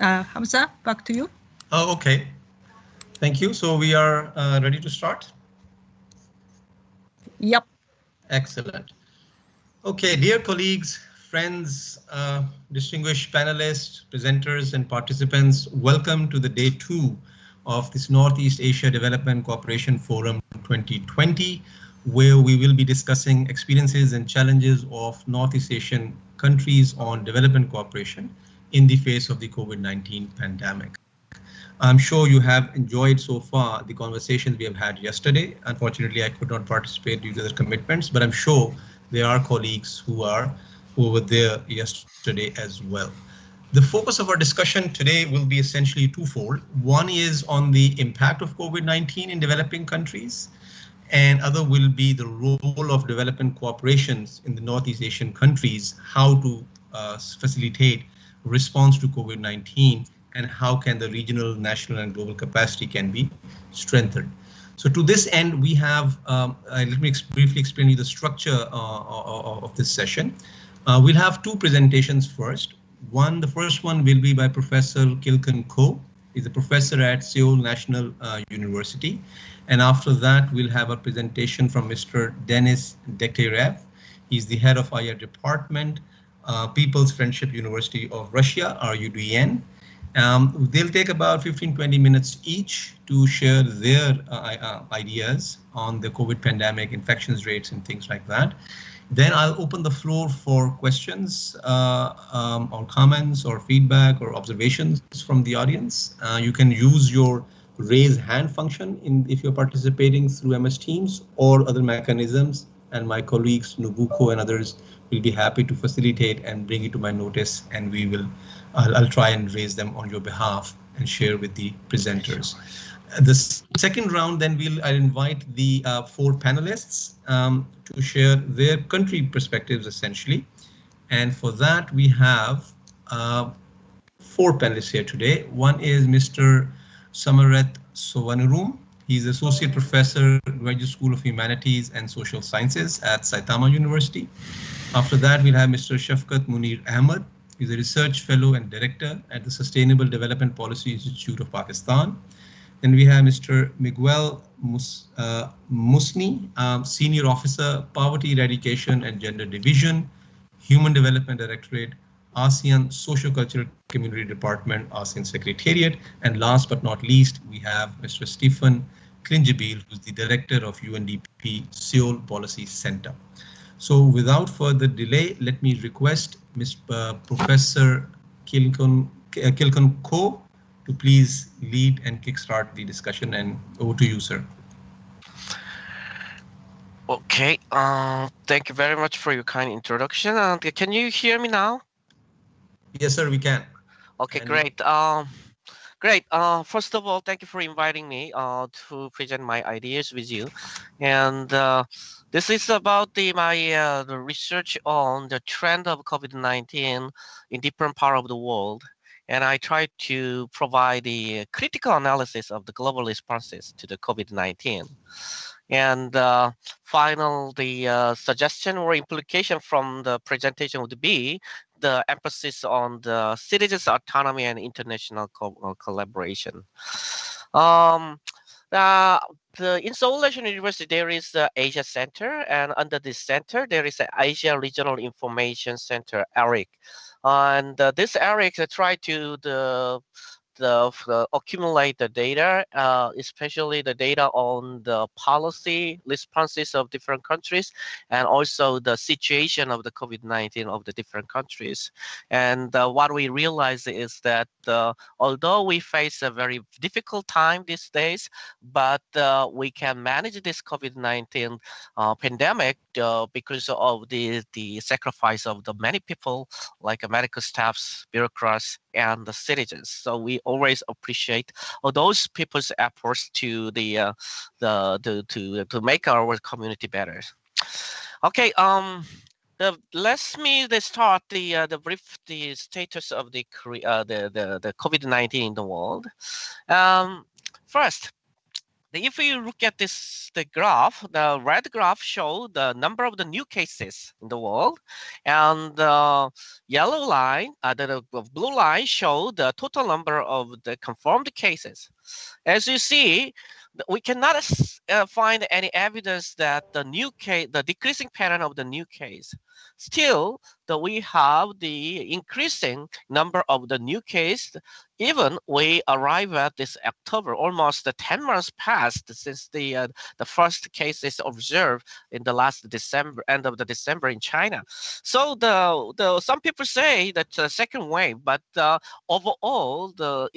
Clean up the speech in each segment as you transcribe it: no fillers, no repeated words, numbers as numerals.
Hamza, back to you. Oh, okay. Thank you. So we are ready to start? Yep. Excellent. Okay, dear colleagues, friends, distinguished panelists, presenters, and participants, welcome to the day 2 of this Northeast Asia Development Cooperation Forum 2020, where we will be discussing experiences and challenges of Northeast Asian countries on development cooperation in the face of the COVID-19 pandemic. I'm sure you have enjoyed so far the conversations we have had yesterday. Unfortunately, I could not participate due to the commitments, but I'm sure there are colleagues who were there yesterday as well. The focus of our discussion today will be essentially twofold. One is on the impact of COVID-19 in developing countries, and other will be the role of development cooperations in the Northeast Asian countries, how to facilitate response to COVID-19, and how can the regional, national, and global capacity can be strengthened. So to this end, we have, let me briefly explain you the structure of this session. We'll have two presentations first. The first one will be by Professor Kilken Ko. He's a professor at Seoul National University. And after that, we'll have a presentation from Mr. Denis Dekhterev. He's the head of IR department, People's Friendship University of Russia, RUDN. They'll take about 15-20 minutes each to share their ideas on the COVID pandemic, infections rates, and things like that. Then I'll open the floor for questions or comments or feedback or observations from the audience. You can use your raise hand function if you're participating through MS Teams or other mechanisms, and my colleagues Nubuko and others will be happy to facilitate and bring it to my notice, and I'll try and raise them on your behalf and share with the presenters. The second round, then I'll invite the 4 panelists to share their country perspectives essentially. And for that, we have 4 panelists here today. One is Mr. Samaret Sovanurum. He's Associate Professor, Graduate School of Humanities and Social Sciences at Saitama University. After that, we'll have Mr. Shafkat Munir Ahmed. He's a Research Fellow and Director at the Sustainable Development Policy Institute of Pakistan. Then we have Mr. Miguel Musni, Senior Officer, Poverty Eradication and Gender Division, Human Development Directorate, ASEAN Socio-Cultural Community Department, ASEAN Secretariat. And last but not least, we have Mr. Stephen Klingebiel, who's the Director of UNDP Seoul Policy Center. So without further delay, let me request Professor Kilken Ko to please lead and kickstart the discussion, and over to you, sir. Okay, thank you very much for your kind introduction. Can you hear me now? Yes, sir, we can. Okay, great. Great. First of all, thank you for inviting me to present my ideas with you. And this is about the research on the trend of COVID-19 in different parts of the world. And I try to provide the critical analysis of the global responses to the COVID-19. And the suggestion or implication from the presentation would be the emphasis on the citizens' autonomy and international collaboration. In Seoul National University, there is the Asia Center, and under this center, there is the Asia Regional Information Center, ARIC. And this ARIC try to accumulate the data, especially the data on the policy responses of different countries, and also the situation of the COVID-19 of the different countries. And what we realize is that although we face a very difficult time these days, but we can manage this COVID-19 pandemic because of the sacrifice of the many people, like medical staffs, bureaucrats, and the citizens. So we always appreciate those people's efforts to make our community better. Okay. Let's start the brief status of the COVID-19 in the world. First, if you look at the graph, the red graph show the number of the new cases in the world, and the yellow line, the blue line show the total number of the confirmed cases. As you see, we cannot find any evidence that the decreasing pattern of the new case. Still, we have the increasing number of the new case. Even we arrive at this October, almost 10 months passed since the first case is observed in the last December, end of the December in China. So the some people say that second wave, but overall, the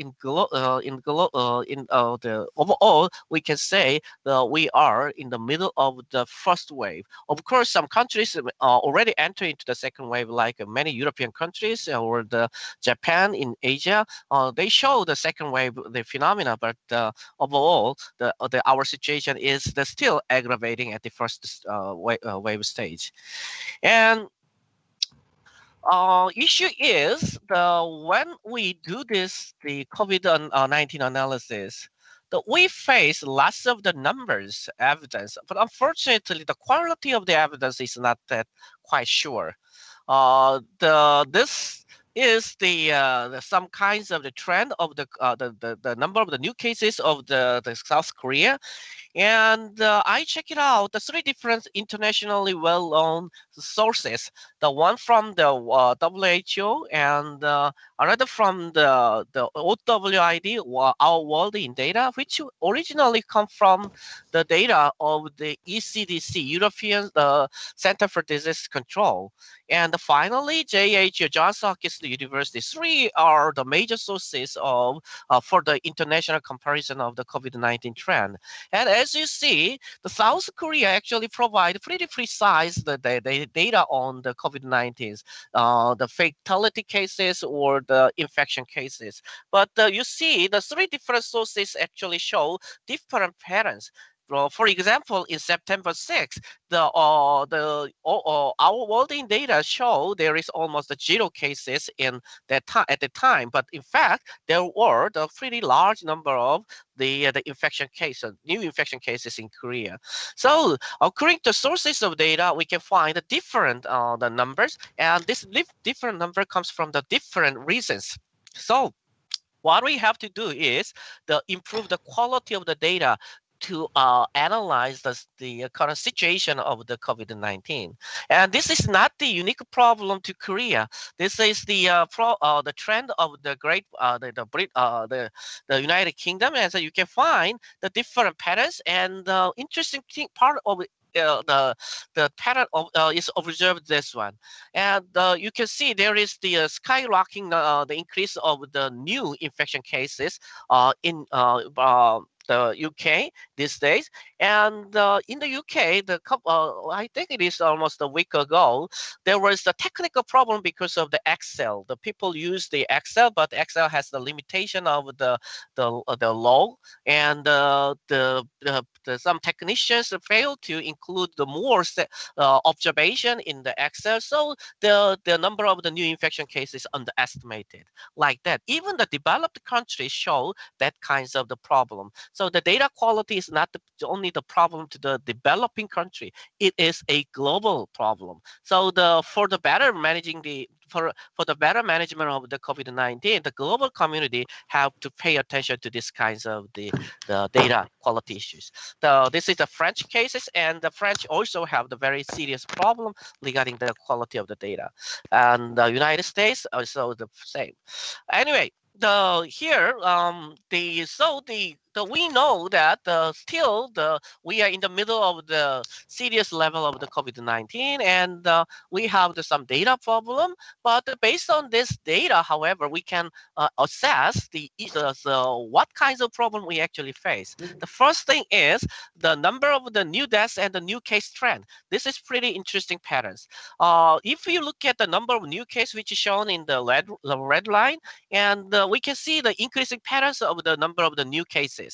overall, we can say that we are in the middle of the first wave. Of course, some countries already enter into the second wave, like many European countries or the Japan in Asia. They show the second wave, the phenomena, but overall, our situation is still aggravating at the first wave stage. And issue is when we do the COVID-19 analysis, we face lots of the numbers evidence, but unfortunately, the quality of the evidence is not that quite sure. The this is the some kinds of the trend of the number of the new cases of the South Korea, and I check it out. The three different internationally well-known sources. The one from the WHO, and another from the OWID, Our World in Data, which originally come from the data of the ECDC, European Center for Disease Control. And finally, JH, Johns Hopkins University. Three are the major sources of for the international comparison of the COVID-19 trend. And as you see, the South Korea actually provide pretty precise the data on the COVID-19, the fatality cases or the infection cases. But you see, the three different sources actually show different patterns. For example, in September 6th, our world in data show there is almost zero cases in that time at the time. But in fact, there were the pretty large number of the infection cases, new infection cases in Korea. So according to sources of data, we can find the different the numbers, and this different number comes from the different reasons. So what we have to do is to improve the quality of the data to analyze the current situation of the COVID-19. And this is not the unique problem to Korea. This is the trend of the great the United Kingdom, and so you can find the different patterns. And the interesting thing part of the pattern of, is observed this one, and you can see there is the skyrocketing the increase of the new infection cases in the UK these days. And in the UK, I think it is almost a week ago, there was a technical problem because of the Excel. The people use the Excel, but Excel has the limitation of the log, and some technicians failed to include the more observation in the Excel, so the number of the new infection cases underestimated. Like that, even the developed countries show that kinds of the problem. So the data quality is not only the problem to the developing country; it is a global problem. So for the better managing for the better management of the COVID-19, the global community have to pay attention to these kinds of the data quality issues. This is the French cases, and the French also have the very serious problem regarding the quality of the data. And the United States also the same. Anyway, we know that still we are in the middle of the serious level of the COVID-19, and we have some data problem. But based on this data, however, we can assess what kinds of problem we actually face. The first thing is the number of the new deaths and the new case trend. This is pretty interesting patterns. If you look at the number of new cases, which is shown in the red line, and we can see the increasing patterns of the number of the new cases.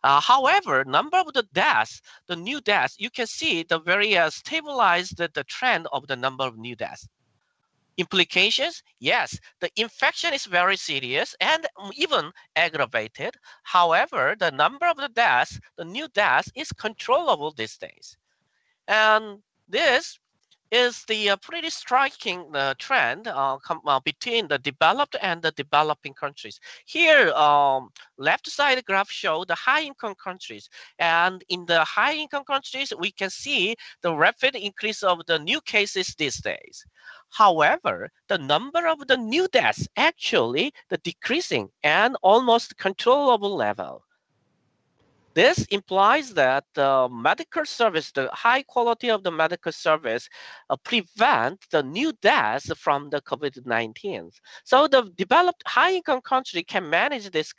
However, number of the deaths, the new deaths, you can see the very stabilized the trend of the number of new deaths. Implications? Yes, the infection is very serious and even aggravated. However, the number of the deaths, the new deaths, is controllable these days. And this is the pretty striking trend between the developed and the developing countries. Here, left side graph show the high income countries. And in the high income countries, we can see the rapid increase of the new cases these days. However, the number of the new deaths actually the decreasing and almost controllable level. This implies that the medical service, the high quality of the medical service, prevent the new deaths from the COVID-19. So the developed high-income country can manage this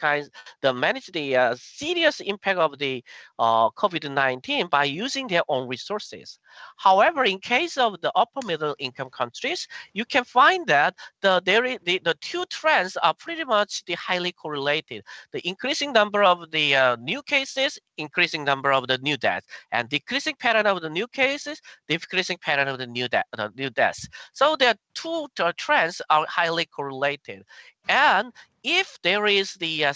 manage the serious impact of the COVID-19 by using their own resources. However, in case of the upper middle income countries, you can find that the two trends are pretty much the highly correlated. The increasing number of the new cases, increasing number of the new deaths, and decreasing pattern of the new cases, decreasing pattern of the new deaths. So the two trends are highly correlated. And if there is the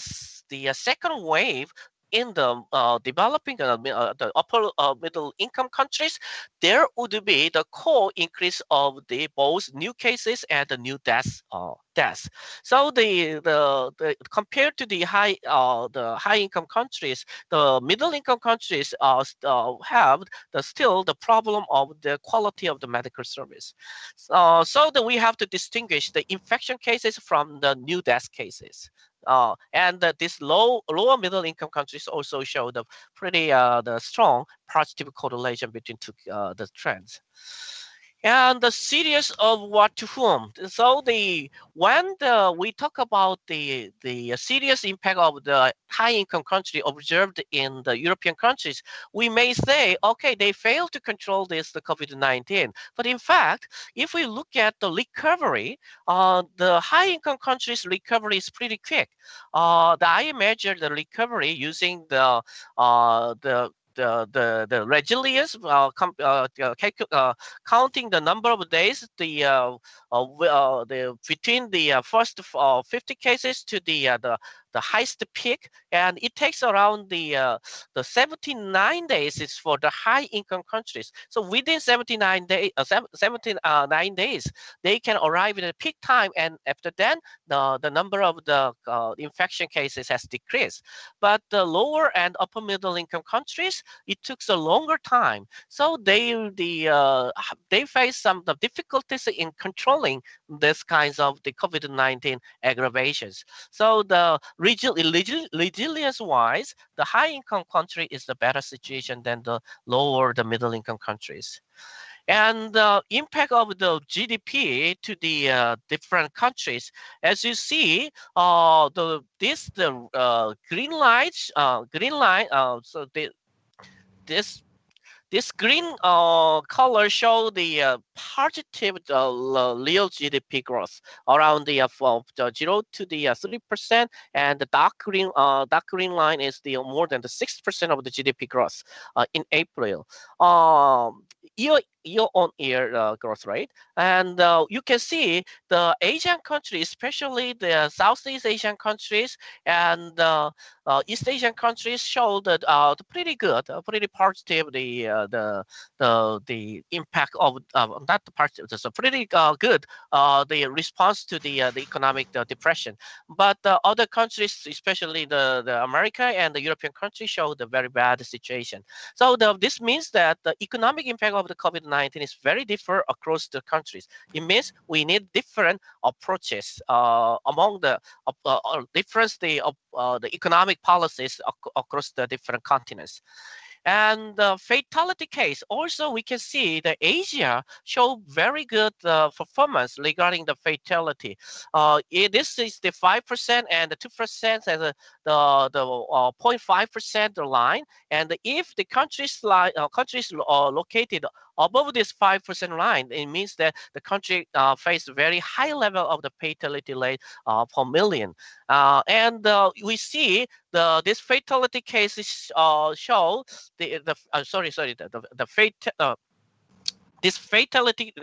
second wave in the developing the upper middle income countries, there would be the core increase of the both new cases and the new deaths. So the compared to the high income countries, the middle income countries have still the problem of the quality of the medical service. So that we have to distinguish the infection cases from the new death cases. And this lower middle income countries also show the pretty the strong positive correlation between the trends. And the serious of what to whom. So we talk about the serious impact of the high income country observed in the European countries, we may say, okay, they failed to control the COVID-19. But in fact, if we look at the recovery, the high income countries recovery is pretty quick. I measured the recovery using the resilience, counting the number of days between the first 50 cases to the highest peak, and it takes around the 79 days is for the high income countries. So within 79 days, they can arrive at a peak time, and after then, the number of the infection cases has decreased. But the lower and upper middle income countries, it took a longer time. So they face some the difficulties in controlling this kinds of the COVID-19 aggravations. So the resilience-wise, the high-income country is the better situation than the middle-income countries. And the impact of the GDP to the different countries, as you see, the green line. So this this green color show the positive real GDP growth around the 0 to the 3%, and the dark green line is the more than the 6% of the GDP growth in April. Year on year growth rate, and you can see the Asian countries, especially the Southeast Asian countries and East Asian countries, show that the pretty good, pretty positive the impact of not the part. It's a pretty good the response to the economic depression. But other countries, especially the America and the European countries, show the very bad situation. So this means that the economic impact of the COVID-19 is very different across the countries. It means we need different approaches among the the economic policies across the different continents. And the fatality case, also we can see that Asia show very good performance regarding the fatality. This is the 5% and the 2% and the 0.5% line. And if the countries located above this 5% line, it means that the country face very high level of the fatality rate per million. And we see this fatality cases show the this fatality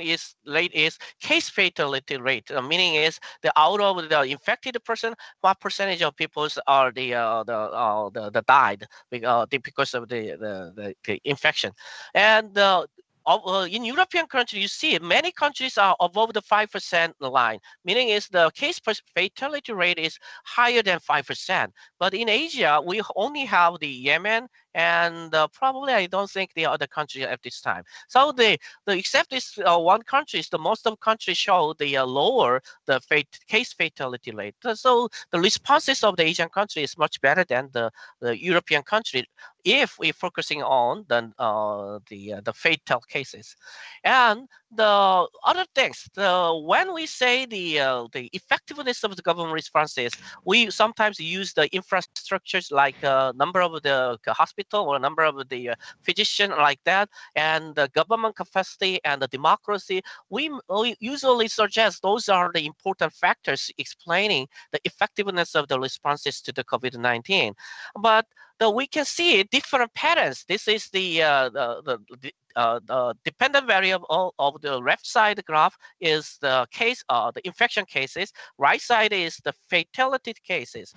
rate is case fatality rate, meaning is the out of the infected person, what percentage of people are the died because of the infection. And in European countries, you see many countries are above the 5% line, meaning is the fatality rate is higher than 5%. But in Asia, we only have the Yemen, and probably I don't think the other countries at this time. So the except this one country, is the most of countries show the lower the case fatality rate. So the responses of the Asian country is much better than the European country if we're focusing on the fatal cases. And the other things, when we say the effectiveness of the government responses, we sometimes use the infrastructures like number of the hospital or number of the physician like that, and the government capacity and the democracy. We usually suggest those are the important factors explaining the effectiveness of the responses to the COVID-19. But we can see different patterns. This is the dependent variable of the left side graph is the the infection cases. Right side is the fatality cases.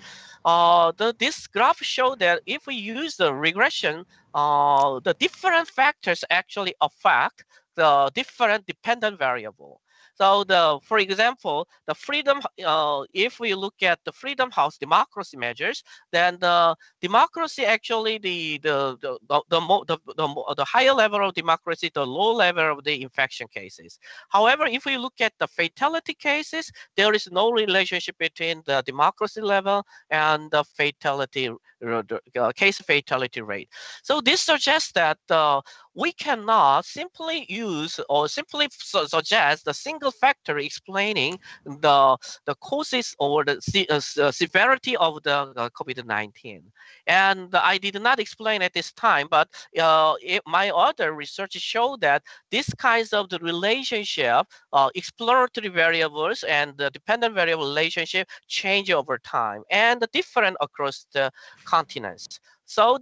This graph shows that if we use the regression, the different factors actually affect the different dependent variable. So for example, the freedom, if we look at the Freedom House democracy measures, then the democracy actually the higher level of democracy, the low level of the infection cases. However, if we look at the fatality cases, there is no relationship between the democracy level and the fatality case fatality rate. So this suggests that we cannot simply use or simply suggest the single factor explaining the causes or the severity of the COVID-19. And I did not explain at this time, but my other research showed that this kinds of the relationship, exploratory variables and the dependent variable relationship change over time and different across the continents. So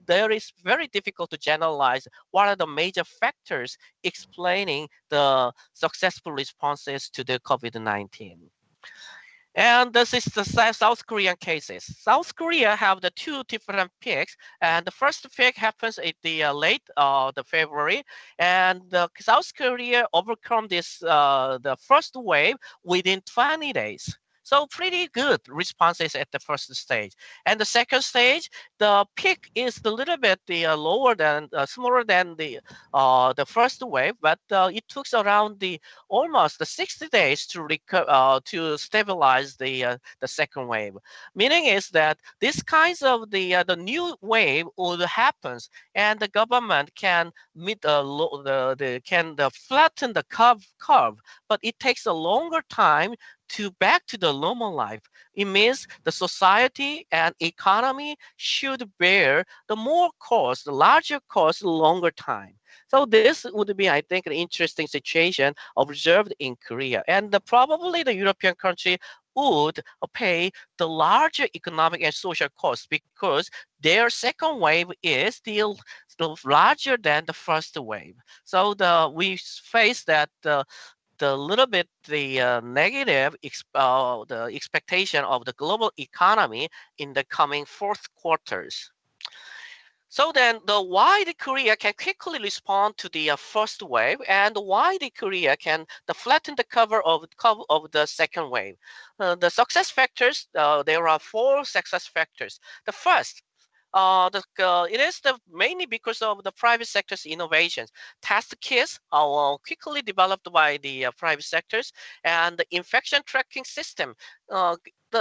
there is very difficult to generalize what are the major factors explaining the successful responses to the COVID-19. And this is the South Korean cases. South Korea have the two different peaks, and the first peak happens at the late the February, and South Korea overcome this the first wave within 20 days. So pretty good responses at the first stage. And the second stage, the peak is a little bit lower than smaller than the first wave, but it took around the almost the 60 days to stabilize the second wave. Meaning is that this kinds of the new wave will happens, and the government can meet can flatten the curve, but it takes a longer time to back to the normal life. It means the society and economy should bear the more cost, the larger cost, longer time. So this would be, I think, an interesting situation observed in Korea. And probably the European country would pay the larger economic and social costs because their second wave is still larger than the first wave. So we face that the little bit negative the expectation of the global economy in the coming fourth quarters. So then why the Korea can quickly respond to the first wave, and why the Korea can flatten the cover of the second wave. The success factors, there are four success factors. The first, it is mainly because of the private sector's innovations. Test kits are quickly developed by the private sectors, and the infection tracking system.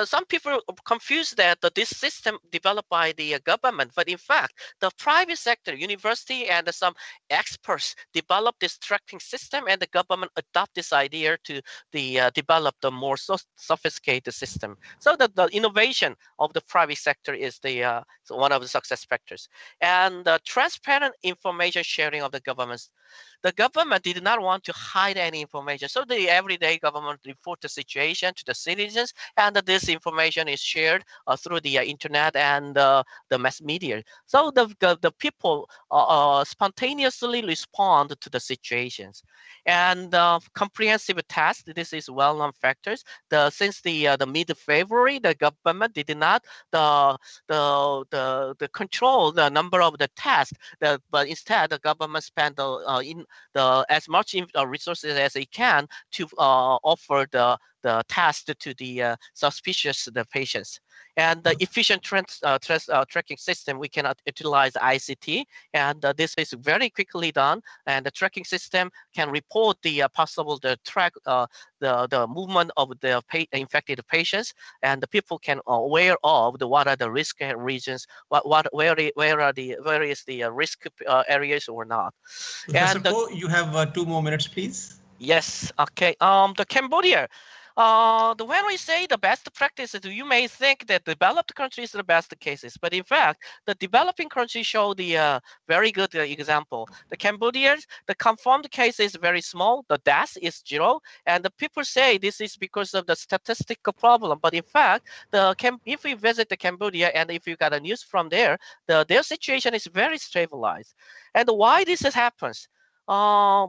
Some people confuse that this system developed by the government, but in fact, the private sector, university, and some experts developed this tracking system, and the government adopt this idea to develop the more sophisticated system. So that the innovation of the private sector is one of the success factors, and the transparent information sharing of the governments. the government did not want to hide any information. So the everyday government report the situation to the citizens, and this information is shared through the internet and the mass media. So the people spontaneously respond to the situations. And comprehensive test, this is well-known factors. Since the mid-February, the government did not the control the number of the tests, but instead the government spent in the as much resources as it can to offer the test to the suspicious the patients. And the efficient tracking system, we cannot utilize ICT, and this is very quickly done. And the tracking system can report the possible the track the movement of the infected patients, and the people can aware of what are the risk regions, where is the risk areas or not. Professor And Ko, you have 2 more minutes, please. yes, okay. The Cambodia. When we say the best practices, you may think that developed countries are the best cases, but in fact, the developing countries show the very good example. The Cambodia, the confirmed case is very small. The death is 0, and the people say this is because of the statistical problem. But in fact, if we visit the Cambodia and if you got a news from there, their situation is very stabilized. And why this happens?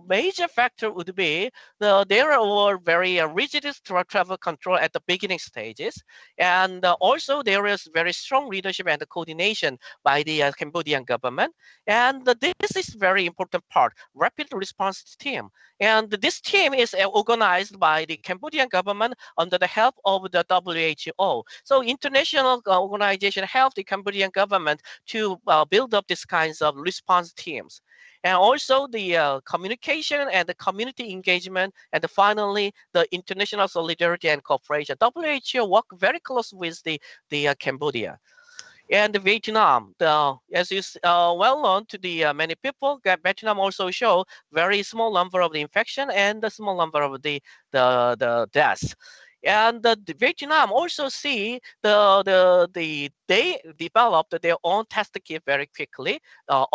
Major factor would be there were very rigid travel control at the beginning stages, and also there is very strong leadership and coordination by the Cambodian government, and this is very important part, rapid response team, and this team is organized by the Cambodian government under the help of the WHO. So international organization helped the Cambodian government to build up these kinds of response teams. And also the communication and the community engagement, and finally the international solidarity and cooperation. WHO work very close with the Cambodia. And Vietnam, as is well known to the many people, Vietnam also show very small number of the infection and the small number of the deaths. And the Vietnam also see they developed their own test kit very quickly,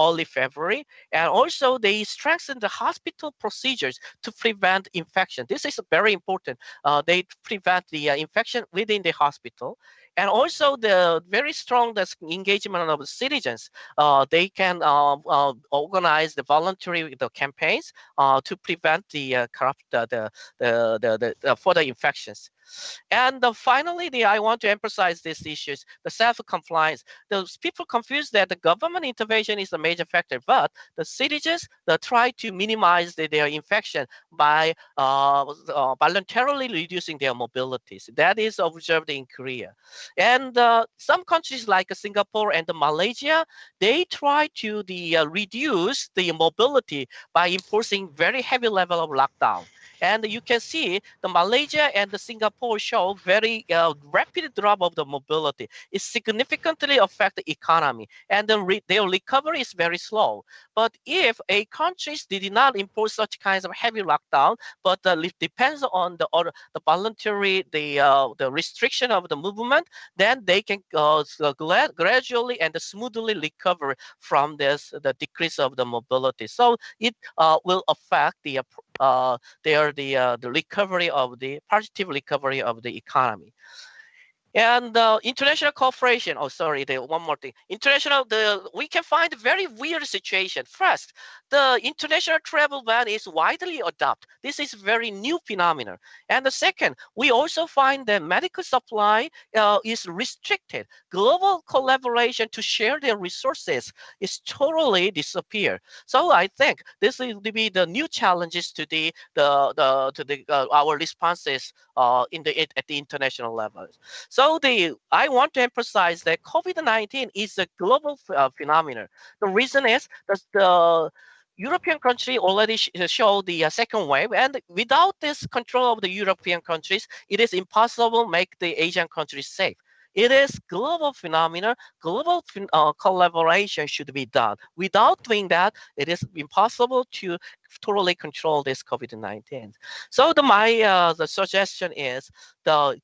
early February, and also they strengthened the hospital procedures to prevent infection. This is very important. They prevent the infection within the hospital, and also the very strong engagement of the citizens. They can organize the voluntary campaigns to prevent the corrupt further infections. And finally, I want to emphasize these issues: the self-compliance. Those people confuse that the government intervention is a major factor, but the citizens try to minimize their infection by voluntarily reducing their mobilities. That is observed in Korea. And some countries like Singapore and Malaysia, they try to reduce the mobility by enforcing very heavy level of lockdown. And you can see the Malaysia and the Singapore show very rapid drop of the mobility. It significantly affect the economy, and their recovery is very slow. But if a countries did not impose such kinds of heavy lockdown, but it depends on the voluntary the restriction of the movement, then they can gradually and smoothly recover from the decrease of the mobility. So it will affect the recovery of the positive recovery of the economy. And international cooperation. Oh, sorry, one more thing. We can find a very weird situation. First, the international travel ban is widely adopted. This is very new phenomenon. And the second, we also find that medical supply is restricted. Global collaboration to share their resources is totally disappear. So I think this will be the new challenges to our responses at the international level. So I want to emphasize that COVID-19 is a global phenomenon. The reason is that the European country already show the second wave, and without this control of the European countries, it is impossible to make the Asian countries safe. It is global phenomena. Global collaboration should be done. Without doing that, it is impossible to totally control this COVID-19. So the suggestion is the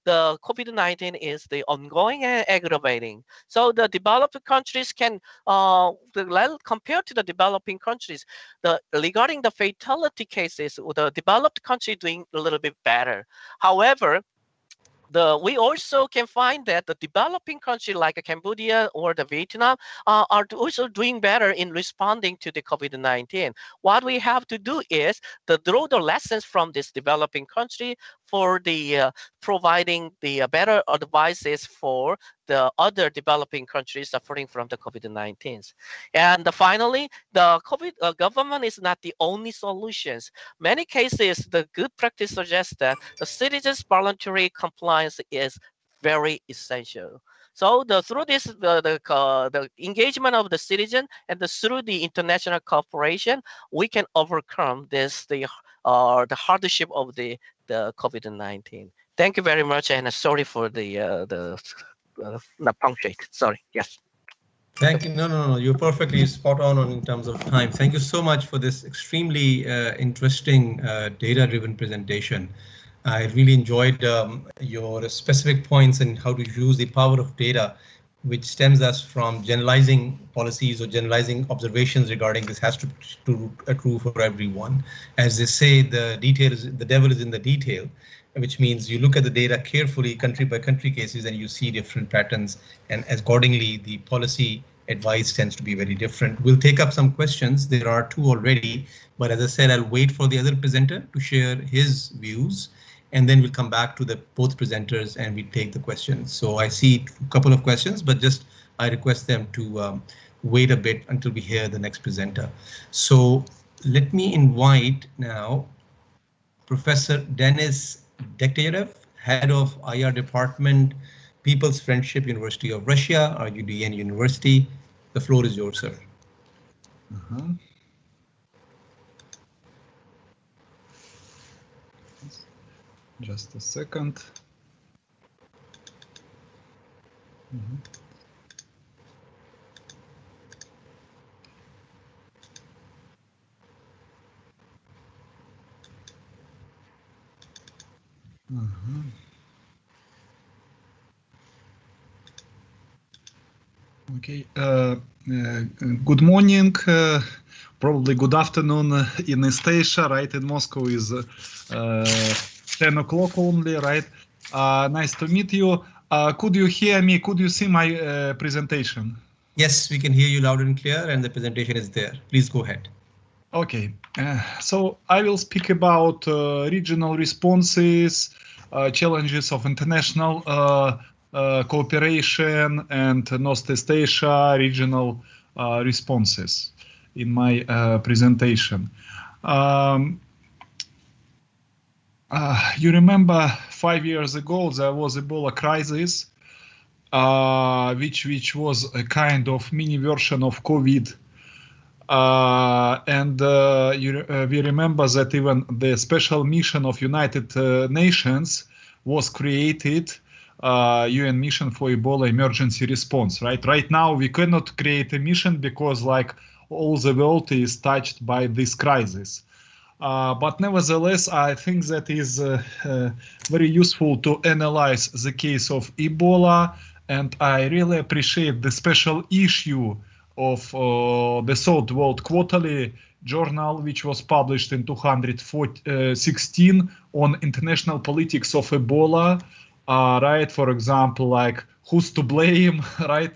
COVID-19 is the ongoing and aggravating. So the developed countries can compared to the developing countries, regarding the fatality cases, the developed country doing a little bit better. However, we also can find that the developing country like Cambodia or the Vietnam are also doing better in responding to the COVID-19. What we have to do is to draw the lessons from this developing country for the providing the better advices for the other developing countries suffering from the COVID-19. And finally, the COVID government is not the only solutions. Many cases, the good practice suggests that the citizens' voluntary compliance is very essential. So through this, the engagement of the citizen and through the international cooperation, we can overcome the hardship of the COVID-19. Thank you very much, and sorry for not punctuate. Sorry. Yes. Thank you. No. You're perfectly spot on in terms of time. Thank you so much for this extremely interesting data-driven presentation. I really enjoyed your specific points and how to use the power of data, which stems us from generalizing policies or generalizing observations regarding this has to accrue for everyone. As they say, the devil is in the detail, which means you look at the data carefully, country by country cases, and you see different patterns, and accordingly, the policy advice tends to be very different. We'll take up some questions. There are two already, but as I said, I'll wait for the other presenter to share his views, and then we'll come back to both presenters and we take the questions. So I see a couple of questions, but just I request them to wait a bit until we hear the next presenter. So let me invite now Professor Denis Dekteyev, Head of IR Department, People's Friendship University of Russia, RUDN University. The floor is yours, sir. Just a second. Okay. Good morning. Probably good afternoon in East Asia, right? In Moscow is 10 o'clock only, right? Nice to meet you. Could you hear me? Could you see my presentation? Yes, we can hear you loud and clear, and the presentation is there. Please go ahead. Okay, so I will speak about regional responses, challenges of international cooperation, and Northeast Asia regional responses in my presentation. You remember 5 years ago there was Ebola crisis, which was a kind of mini version of COVID. We remember that even the special mission of United Nations was created, UN mission for Ebola emergency response, right? Right now we cannot create a mission because like all the world is touched by this crisis. But nevertheless, I think that is very useful to analyze the case of Ebola, and I really appreciate the special issue of the Third World Quarterly Journal, which was published in 2016 on international politics of Ebola, right? For example, like who's to blame, right?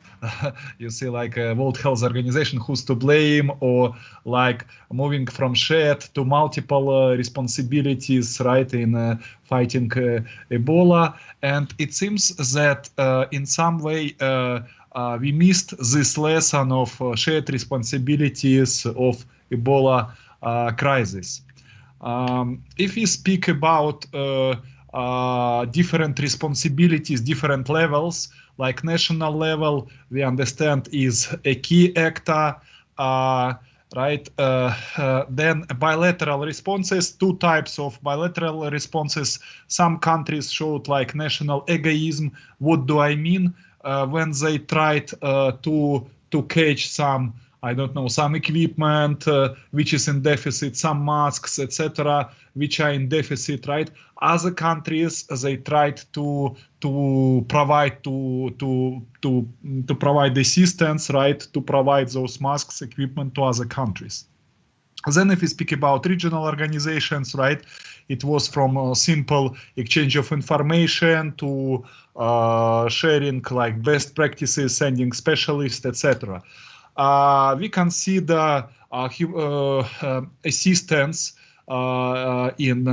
You see like World Health Organization, who's to blame, or like moving from shared to multiple responsibilities, right, in fighting Ebola. And it seems that in some way we missed this lesson of shared responsibilities of Ebola crisis. If we speak about different responsibilities, different levels, like national level, we understand is a key actor. right? Then bilateral responses, two types of bilateral responses. Some countries showed like national egoism. What do I mean? When they tried to catch some, I don't know, some equipment which is in deficit, some masks, etc., which are in deficit, right? Other countries, they tried to provide to provide assistance, right? To provide those masks, equipment to other countries. Then if we speak about regional organizations, right, it was from a simple exchange of information to sharing like best practices, sending specialists, etc. We consider assistance in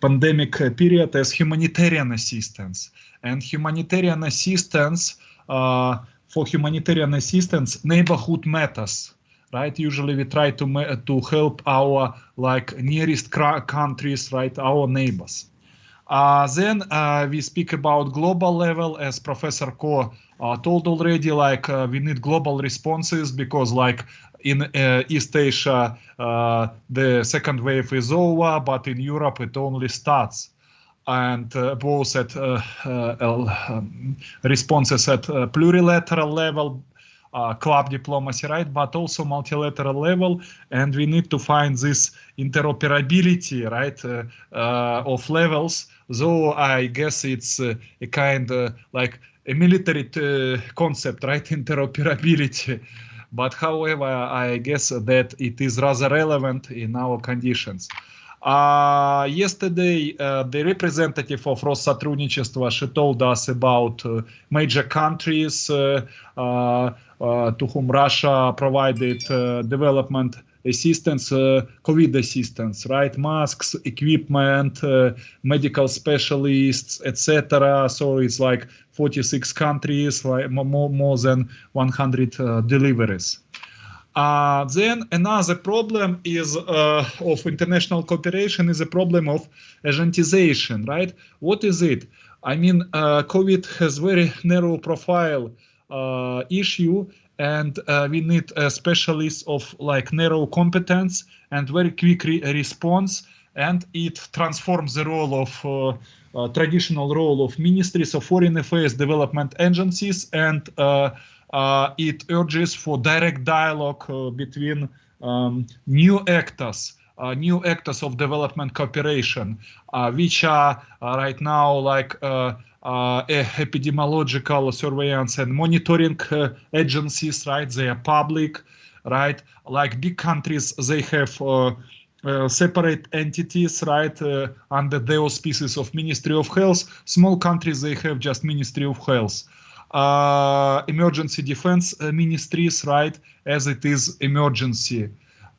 pandemic period as humanitarian assistance. And humanitarian assistance, for humanitarian assistance, neighborhood matters. Right, usually we try to help our like nearest countries, right, our neighbors. Then we speak about global level, as Professor Ko told already. Like we need global responses because, like in East Asia, the second wave is over, but in Europe it only starts. And both at responses at plurilateral level. Club diplomacy, right, but also multilateral level, and we need to find this interoperability, right, of levels. Though I guess it's a kind like a military concept, right, interoperability. But however, I guess that it is rather relevant in our conditions. Yesterday, the representative of Россотрудничества, she told us about major countries to whom Russia provided development assistance, COVID assistance, right? Masks, equipment, medical specialists, etc. So it's like 46 countries, like more than 100 deliveries. Then another problem is of international cooperation is a problem of agentization, right? What is it? I mean, COVID has very narrow profile issue, and we need specialists of like narrow competence and very quick response, and it transforms the role of traditional role of ministries of foreign affairs, development agencies, and it urges for direct dialogue between new actors of development cooperation, which are right now like epidemiological surveillance and monitoring agencies, right? They are public, right? Like big countries, they have separate entities, right, under the auspices of Ministry of Health. Small countries, they have just Ministry of Health. Emergency defense ministries, right, as it is emergency.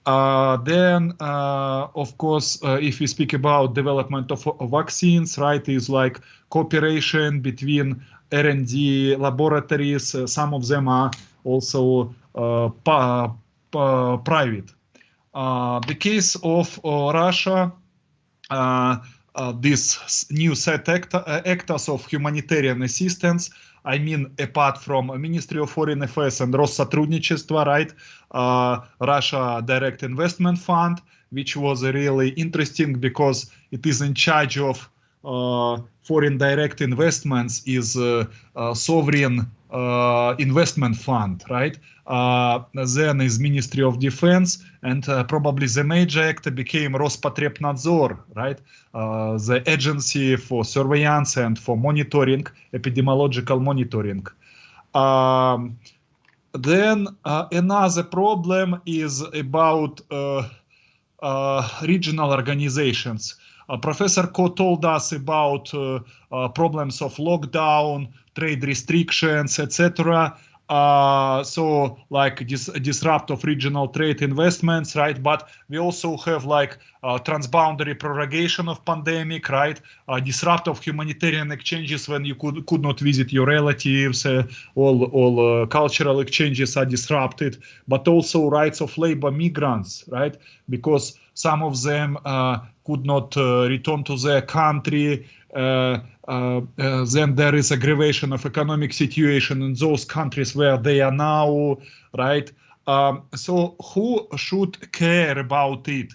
Then, of course, if we speak about development of vaccines, right, is like cooperation between R&D laboratories. Some of them are also private. The case of Russia, this new set actors of humanitarian assistance, I mean, apart from Ministry of Foreign Affairs and Россотрудничества, right? Russia Direct Investment Fund, which was really interesting because it is in charge of foreign direct investments, is sovereign investment fund, right? Then is Ministry of Defense, and probably the major actor became Rospotrebnadzor, right? The agency for surveillance and for monitoring, epidemiological monitoring. Then another problem is about regional organizations. Professor Ko told us about problems of lockdown, trade restrictions, etc. So like disrupt of regional trade investments, right? But we also have like transboundary prorogation of pandemic, right? Disrupt of humanitarian exchanges when you could not visit your relatives, all cultural exchanges are disrupted, but also rights of labor migrants, right? Because some of them could not return to their country. Then there is aggravation of economic situation in those countries where they are now, right? So who should care about it?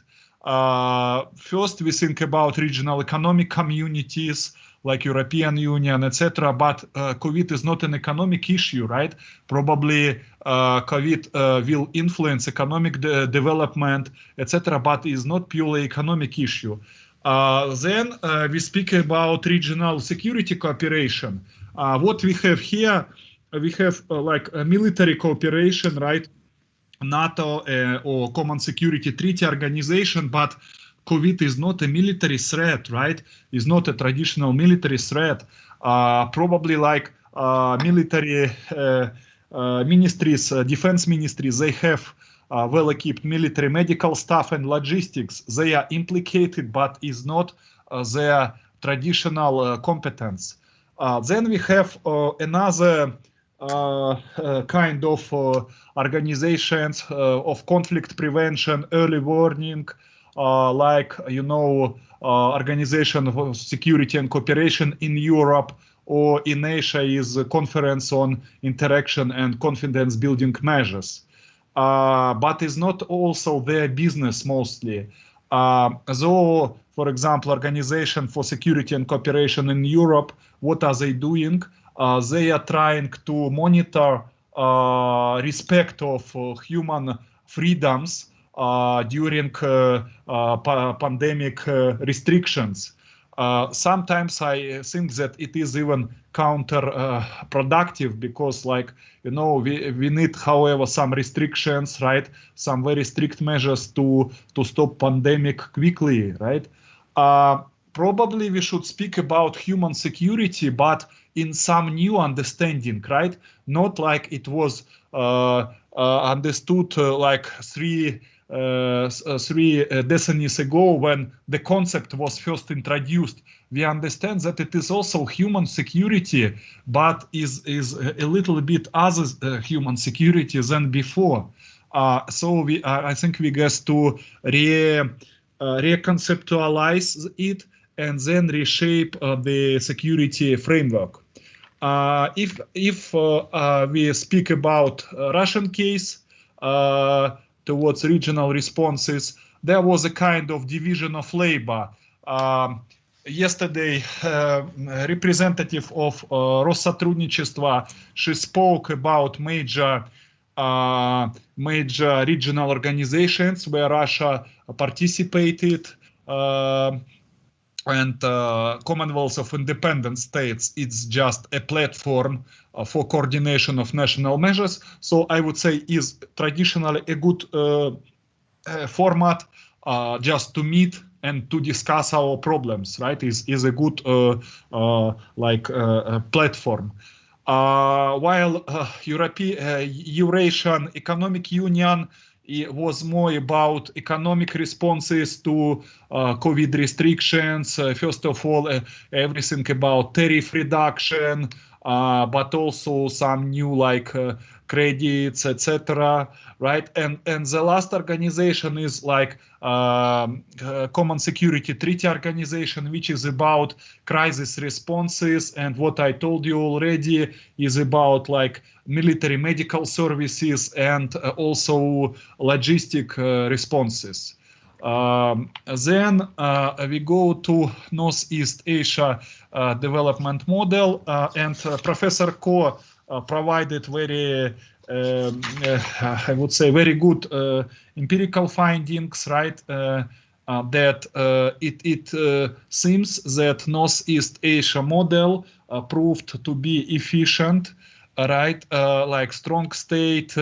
First, we think about regional economic communities like European Union, etc. But COVID is not an economic issue, right? Probably COVID will influence economic development, etc. But is not purely economic issue. Then we speak about regional security cooperation. What we have here, we have like a military cooperation, right? NATO or Common Security Treaty Organization, but COVID is not a military threat, right? It's not a traditional military threat. Probably like military ministries, defense ministries, they have well-equipped military medical staff and logistics. They are implicated, but is not their traditional competence. Then we have another kind of organizations of conflict prevention, early warning, like, you know, Organization of Security and Cooperation in Europe, or in Asia is a Conference on Interaction and Confidence Building Measures. But is not also their business mostly. Though, for example, Organization for Security and Cooperation in Europe, what are they doing? They are trying to monitor respect of human freedoms during pandemic restrictions. Sometimes I think that it is even counterproductive because, like, you know, we need, however, some restrictions, right? Some very strict measures to stop pandemic quickly, right? Probably we should speak about human security, but in some new understanding, right? Not like it was understood like three decades ago when the concept was first introduced. We understand that it is also human security, but is a little bit other human security than before. So I think we get to reconceptualize it and then reshape the security framework. If we speak about Russian case towards regional responses, there was a kind of division of labor. Yesterday, representative of Россотрудничества, she spoke about major regional organizations where Russia participated. And Commonwealth of Independent States, it's just a platform for coordination of national measures. So I would say is traditionally a good format just to meet and to discuss our problems, right? Is a good platform. While Eurasian Economic Union, it was more about economic responses to COVID restrictions. First of all, everything about tariff reduction, but also some new like credits, etc. Right? And the last organization is like Common Security Treaty Organization, which is about crisis responses, and what I told you already is about like military medical services and also logistic responses. Then we go to Northeast Asia development model, and Professor Ko provided very, I would say, very good empirical findings, right? That it seems that Northeast Asia model proved to be efficient, right? Like strong state,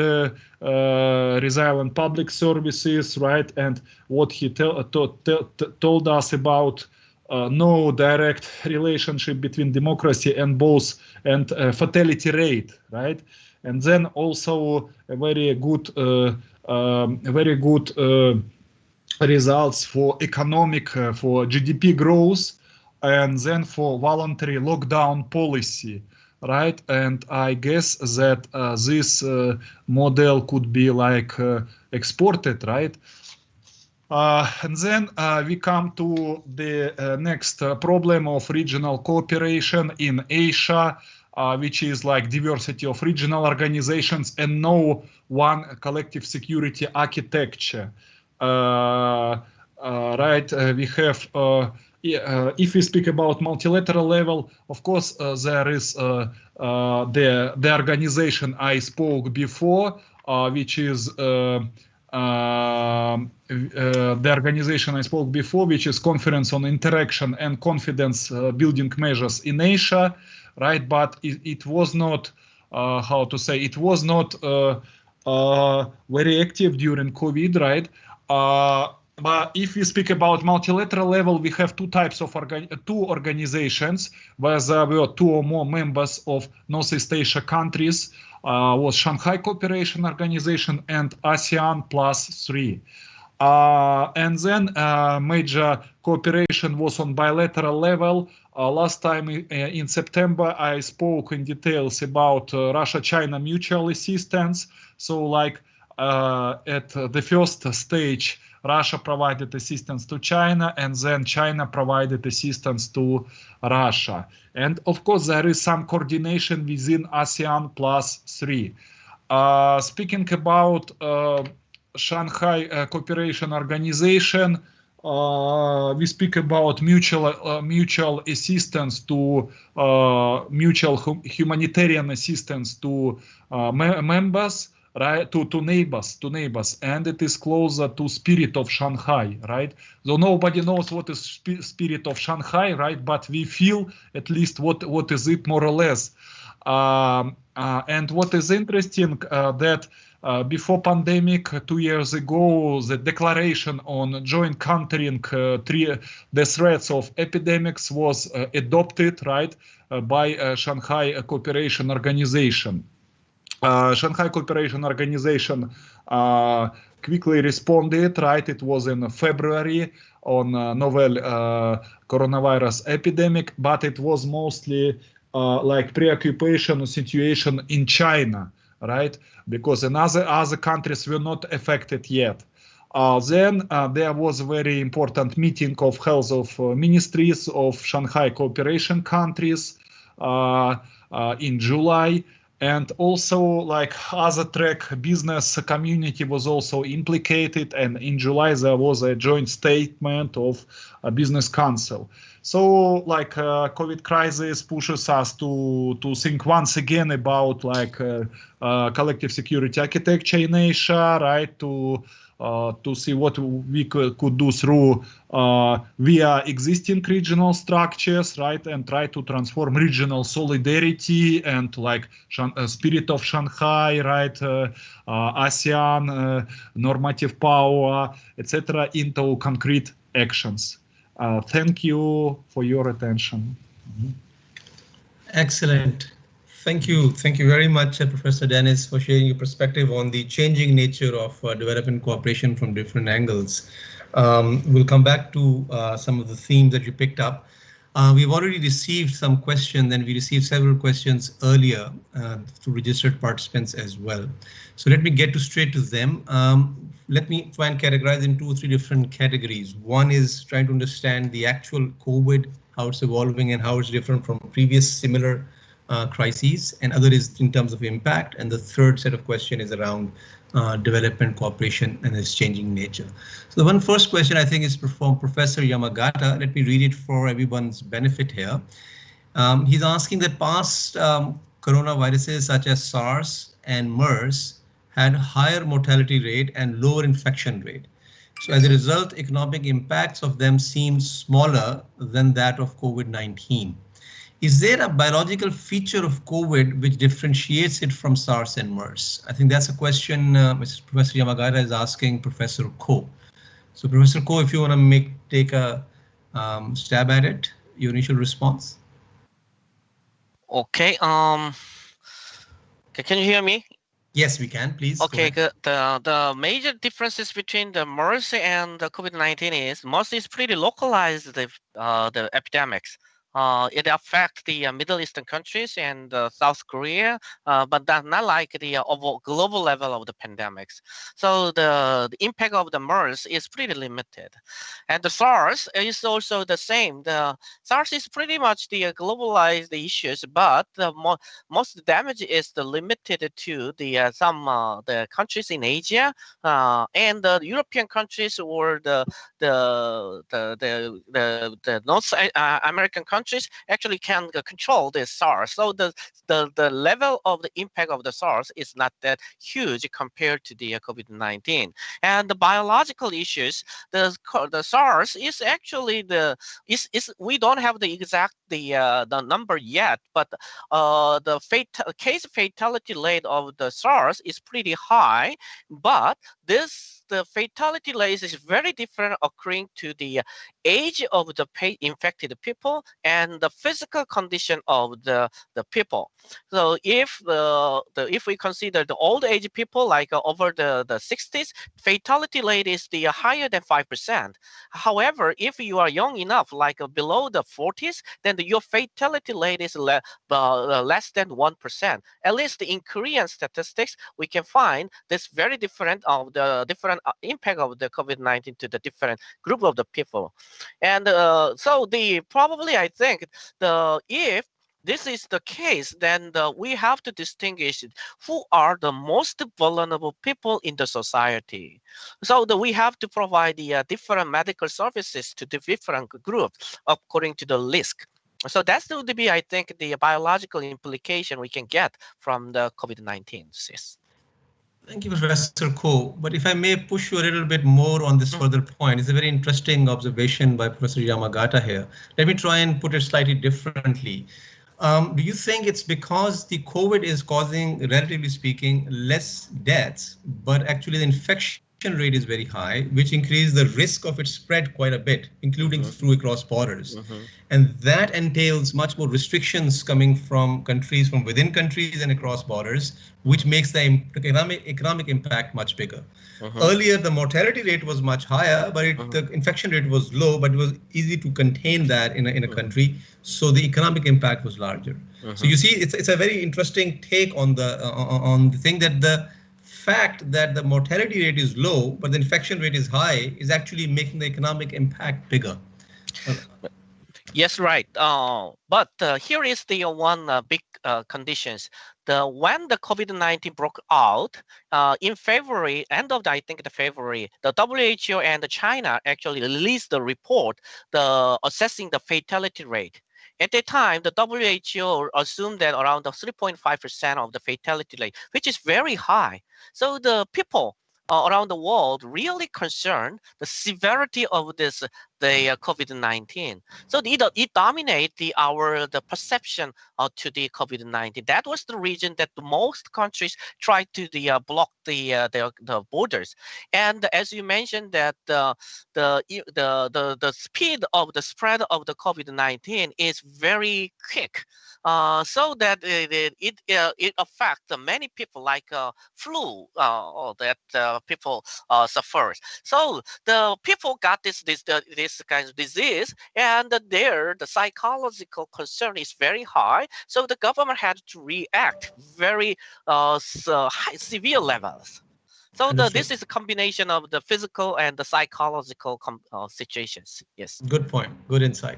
resilient public services, right? And what he told us about no direct relationship between democracy and both, and fatality rate, right? And then also a very good results for economic, for GDP growth, and then for voluntary lockdown policy, right? And I guess that this model could be like exported, right? And then we come to the next problem of regional cooperation in Asia. which is like diversity of regional organizations and no one collective security architecture. Right, we have, if we speak about multilateral level, of course, there is the organization I spoke before, which is the organization I spoke before, which is Conference on Interaction and Confidence Building Measures in Asia, right? But it was not, how to say, it was not very active during COVID, right? But if we speak about multilateral level, we have two types of two organizations where there were two or more members of Northeast Asia countries, was Shanghai Cooperation Organization and ASEAN +3. And then major cooperation was on bilateral level. Last time in September, I spoke in details about Russia-China mutual assistance. So like at the first stage, Russia provided assistance to China, and then China provided assistance to Russia. And of course, there is some coordination within ASEAN +3. Speaking about Shanghai Cooperation Organization, we speak about mutual assistance to mutual humanitarian assistance to members, right, to neighbors, and it is closer to spirit of Shanghai, right? So nobody knows what is spirit of Shanghai, right? But we feel at least what is it more or less. And what is interesting that before pandemic 2 years ago, the declaration on joint countering the threats of epidemics was adopted, right, by Shanghai Cooperation Organization. Shanghai Cooperation Organization quickly responded, right? It was in February on novel coronavirus epidemic, but it was mostly like preoccupation situation in China, right? Because in other countries were not affected yet. Then there was a very important meeting of health of ministries of Shanghai Cooperation countries in July. And also, like other track, business community was also implicated, and in July there was a joint statement of a business council. So, like COVID crisis pushes us to think once again about like collective security architecture in Asia, right? To see what we could do through via existing regional structures, right, and try to transform regional solidarity and like spirit of Shanghai, right, ASEAN, normative power, etc., into concrete actions. Thank you for your attention. Excellent. Thank you. Thank you very much, Professor Dennis, for sharing your perspective on the changing nature of development cooperation from different angles. We'll come back to some of the themes that you picked up. We've already received some questions, and we received several questions earlier through registered participants as well. So let me get straight to them. Let me try and categorize in 2 or 3 different categories. One is trying to understand the actual COVID, how it's evolving and how it's different from previous similar crises, and other is in terms of impact, and the third set of question is around development cooperation and its changing nature. So the first question I think is from Professor Yamagata. Let me read it for everyone's benefit here. He's asking that past coronaviruses such as SARS and MERS had higher mortality rate and lower infection rate. So as a result, economic impacts of them seem smaller than that of COVID-19. Is there a biological feature of COVID which differentiates it from SARS and MERS? I think that's a question Professor Yamagata is asking Professor Ko. So Professor Ko, if you want to take a stab at it, your initial response. Okay. Can you hear me? Yes, we can. Please. Okay. The major differences between the MERS and the COVID-19 is MERS is pretty localized the epidemics. It affects the Middle Eastern countries and South Korea, but not like the global level of the pandemics. So the impact of the MERS is pretty limited. And the SARS is also the same. The SARS is pretty much the globalized issues, but the most damage is limited to the the countries in Asia and the European countries or the North American countries actually can control this SARS. So the level of the impact of the SARS is not that huge compared to the COVID-19. And the biological issues, the SARS is actually we don't have the exact the number yet, but the case fatality rate of the SARS is pretty high, but the fatality rate is very different according to the age of the infected people and the physical condition of the people. So if if we consider the old age people like over the 60s, fatality rate is higher than 5%. However, if you are young enough, like below the 40s, then your fatality rate is less than 1%. At least in Korean statistics, we can find this very different of the different impact of the COVID-19 to the different group of the people. And so probably I think if this is the case, then we have to distinguish who are the most vulnerable people in the society. So we have to provide the different medical services to the different groups according to the risk. So that's would be, I think, the biological implication we can get from the COVID-19. Yes. Thank you, Professor Ko. But if I may push you a little bit more on this further point, it's a very interesting observation by Professor Yamagata here. Let me try and put it slightly differently. Do you think it's because the COVID is causing, relatively speaking, less deaths, but actually the infection rate is very high, which increases the risk of its spread quite a bit, including through across borders. And that entails much more restrictions coming from countries, from within countries and across borders, which makes the economic impact much bigger. Earlier, the mortality rate was much higher, but the infection rate was low, but it was easy to contain that in a country. So the economic impact was larger. So you see, it's a very interesting take on the thing that the fact that the mortality rate is low, but the infection rate is high, is actually making the economic impact bigger. Yes, right. But here is the one big conditions. When the COVID-19 broke out in February, end of I think the February, the WHO and China actually released the report, assessing the fatality rate. At the time, the WHO assumed that around 3.5% of the fatality rate, which is very high. So the people around the world really concerned the severity of the COVID-19. So it dominates the perception to the COVID-19. That was the reason that the most countries tried to block the borders. And as you mentioned, that the speed of the spread of the COVID-19 is very quick. So that it affects many people, like flu, that people suffer. So the people got this kind of disease, and the psychological concern is very high. So the government had to react very severe levels. So this is a combination of the physical and the psychological situations. Yes. Good point. Good insight.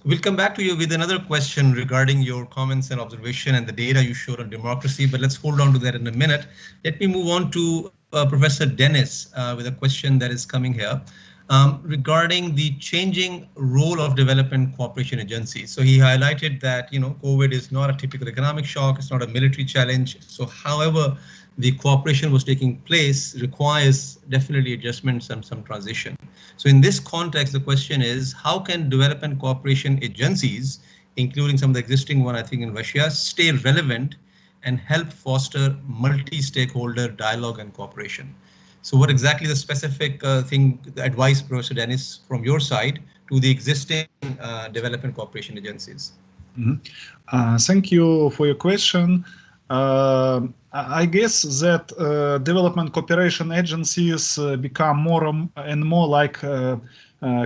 We'll come back to you with another question regarding your comments and observation and the data you showed on democracy, but let's hold on to that in a minute. Let me move on to Professor Dennis with a question that is coming here regarding the changing role of development cooperation agencies. So he highlighted that, COVID is not a typical economic shock, it's not a military challenge. So however the cooperation was taking place requires definitely adjustments and some transition. So in this context, the question is, how can development cooperation agencies, including some of the existing one, I think in Russia, stay relevant and help foster multi-stakeholder dialogue and cooperation? So what exactly the specific the advice, Professor Dennis, from your side to the existing development cooperation agencies? Thank you for your question. I guess that development cooperation agencies become more and more like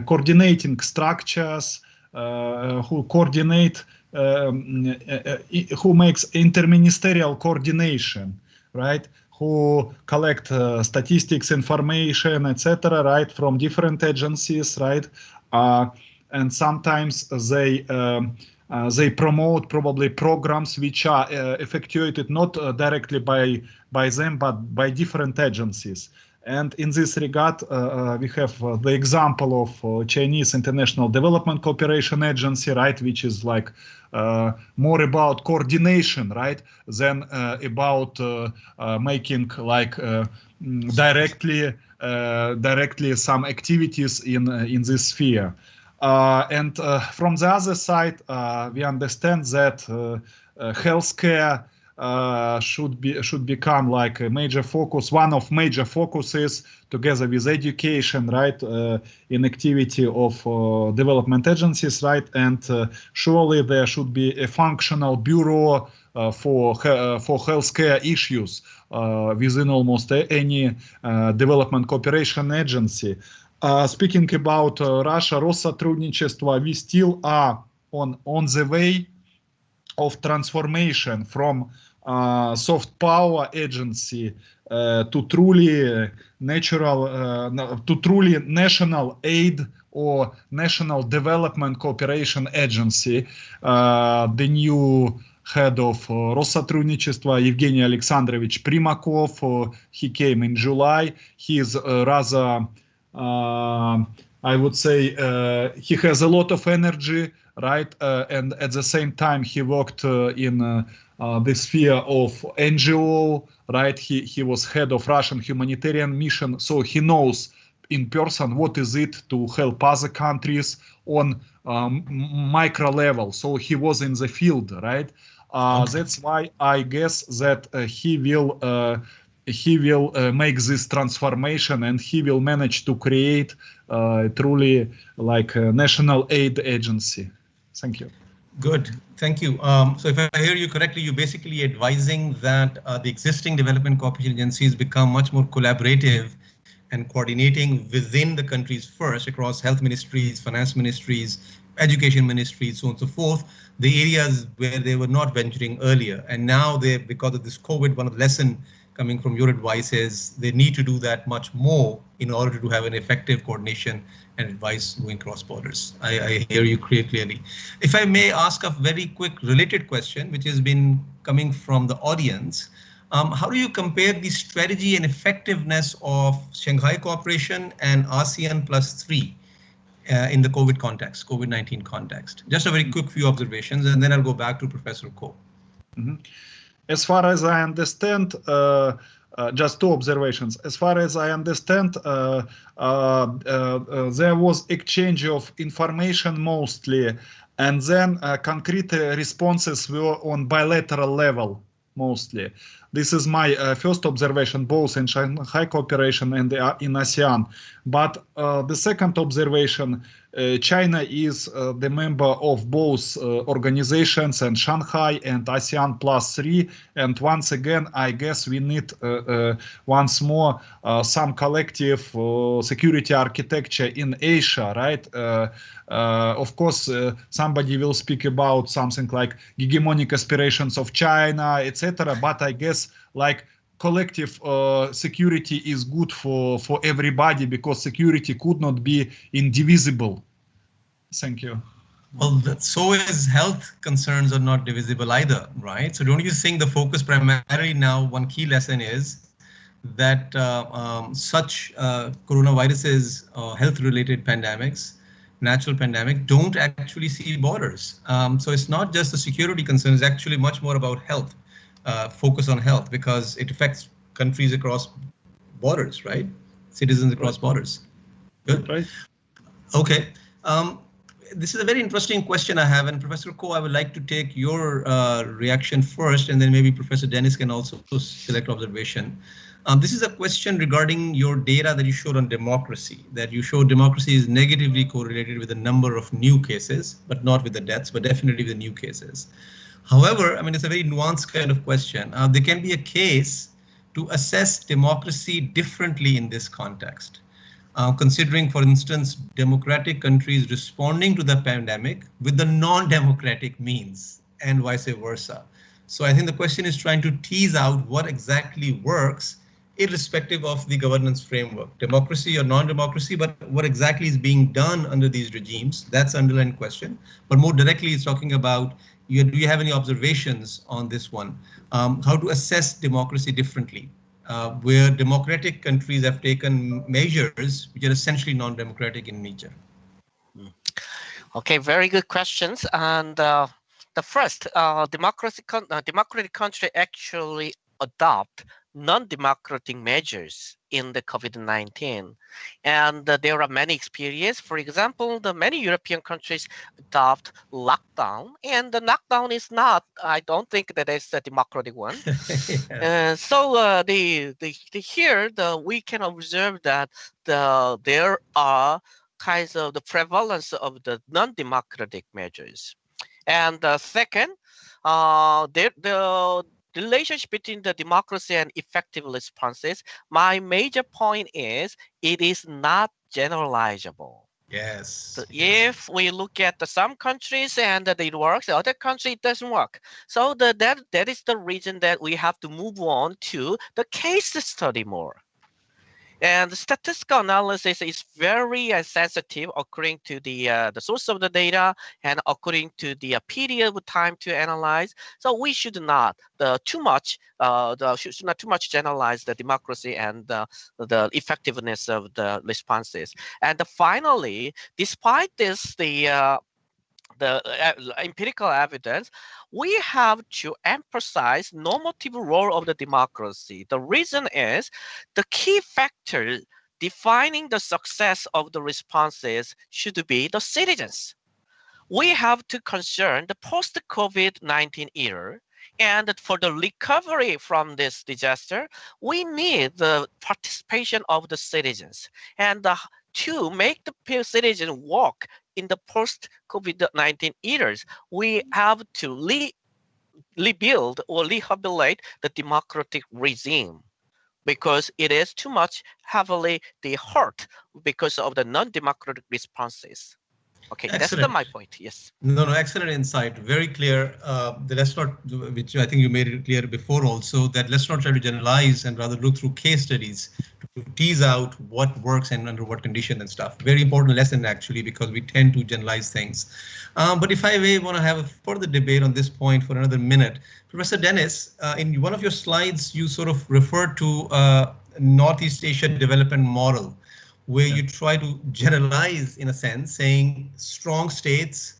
coordinating structures who coordinate, who makes interministerial coordination, right? Who collect statistics, information, etc., right, from different agencies, right? And sometimes they promote probably programs which are effectuated not directly by them, but by different agencies. And in this regard, we have the example of Chinese International Development Cooperation Agency, right, which is like more about coordination, right, than about making like directly some activities in this sphere. And from the other side, we understand that healthcare should become like a major focus, one of major focuses, together with education, right, in activity of development agencies, right, and surely there should be a functional bureau for healthcare issues within almost any development cooperation agency. Speaking about Russia, Россотрудничество, we still are on the way of transformation from soft power agency to truly national aid or national development cooperation agency. The new head of Россотрудничества, Evgeny Alexandrovich Primakov, he came in July. He is rather, I would say, he has a lot of energy, right? And at the same time, he worked in the sphere of NGO, right? He was head of Russian humanitarian mission, so he knows in person what is it to help other countries on micro level. So he was in the field, right? Okay. That's why I guess that he will make this transformation, and he will manage to create truly like a national aid agency. Thank you. Good, thank you. So if I hear you correctly, you're basically advising that the existing development cooperation agencies become much more collaborative and coordinating within the countries first, across health ministries, finance ministries, education ministries, so on and so forth, the areas where they were not venturing earlier. And now they, because of this COVID, one of the lessons coming from your advice is they need to do that much more in order to have an effective coordination and advice going cross borders. I hear you clearly. If I may ask a very quick related question, which has been coming from the audience, how do you compare the strategy and effectiveness of Shanghai Cooperation and ASEAN +3 in the COVID context, COVID-19 context? Just a very quick few observations, and then I'll go back to Professor Ko. Mm-hmm. As far as I understand, just two observations. As far as I understand, there was exchange of information mostly, and then concrete responses were on bilateral level mostly. This is my first observation, both in Shanghai Cooperation and in ASEAN. But the second observation, China is the member of both organizations, and Shanghai and ASEAN +3. And once again, I guess we need once more some collective security architecture in Asia, right? Of course, somebody will speak about something like hegemonic aspirations of China, etc. But I guess like collective security is good for everybody, because security could not be indivisible. Thank you. Well, so is health concerns are not divisible either, right? So don't you think the focus primarily now, one key lesson is that such coronaviruses, health-related pandemics, natural pandemic, don't actually see borders. So it's not just the security concerns, it's actually much more about health. Focus on health, because it affects countries across borders, right? Citizens across borders. Good. Right. Okay. This is a very interesting question I have, and Professor Ko, I would like to take your reaction first, and then maybe Professor Dennis can also select observation. This is a question regarding your data that you showed on democracy, that you showed democracy is negatively correlated with the number of new cases, but not with the deaths, but definitely with the new cases. However, I mean, it's a very nuanced kind of question. There can be a case to assess democracy differently in this context. considering, for instance, democratic countries responding to the pandemic with the non-democratic means and vice versa. So I think the question is trying to tease out what exactly works irrespective of the governance framework, democracy or non-democracy, but what exactly is being done under these regimes. That's the underlying question. But more directly, it's talking about, do you have any observations on this one? How to assess democracy differently, where democratic countries have taken measures which are essentially non-democratic in nature? Okay, very good questions. And the first, democratic country actually adopt non-democratic measures in the COVID-19. And there are many experiences. For example, the many European countries adopt lockdown, and the lockdown is not, I don't think that it's a democratic one. Yeah. So here we can observe that there are kinds of the prevalence of the non-democratic measures. And second, the relationship between the democracy and effective responses, my major point is it is not generalizable. Yes. If we look at some countries and it works, the other country it doesn't work. So that is the reason that we have to move on to the case study more. And the statistical analysis is very sensitive according to the source of the data and according to the period of time to analyze. So we should not too much generalize the democracy and the effectiveness of the responses. And finally, despite this, the empirical evidence, we have to emphasize normative role of the democracy. The reason is the key factor defining the success of the responses should be the citizens. We have to concern the post-COVID-19 era, and for the recovery from this disaster, we need the participation of the citizens. And to make the citizen work in the post-COVID-19 eras, we have to rebuild or rehabilitate the democratic regime because it is too much heavily hurt because of the non-democratic responses. Okay, Excellent. that's my point. Yes. No, excellent insight. Very clear. Let's not, which I think you made it clear before also, that let's not try to generalize and rather look through case studies to tease out what works and under what condition and stuff. Very important lesson actually, because we tend to generalize things. But if I may want to have a further debate on this point for another minute, Professor Dennis, in one of your slides, you sort of referred to Northeast Asia development model, where you try to generalize in a sense, saying strong states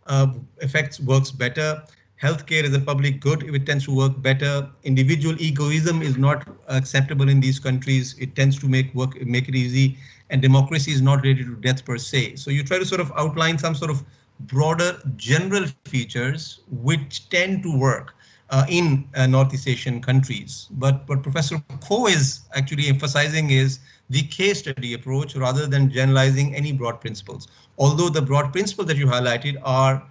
works better. Healthcare is a public good if it tends to work better. Individual egoism is not acceptable in these countries. It tends to make it easy, and democracy is not related to death per se. So you try to sort of outline some sort of broader general features which tend to work in Northeast Asian countries. But what Professor Ko is actually emphasizing is the case study approach rather than generalizing any broad principles. Although the broad principles that you highlighted are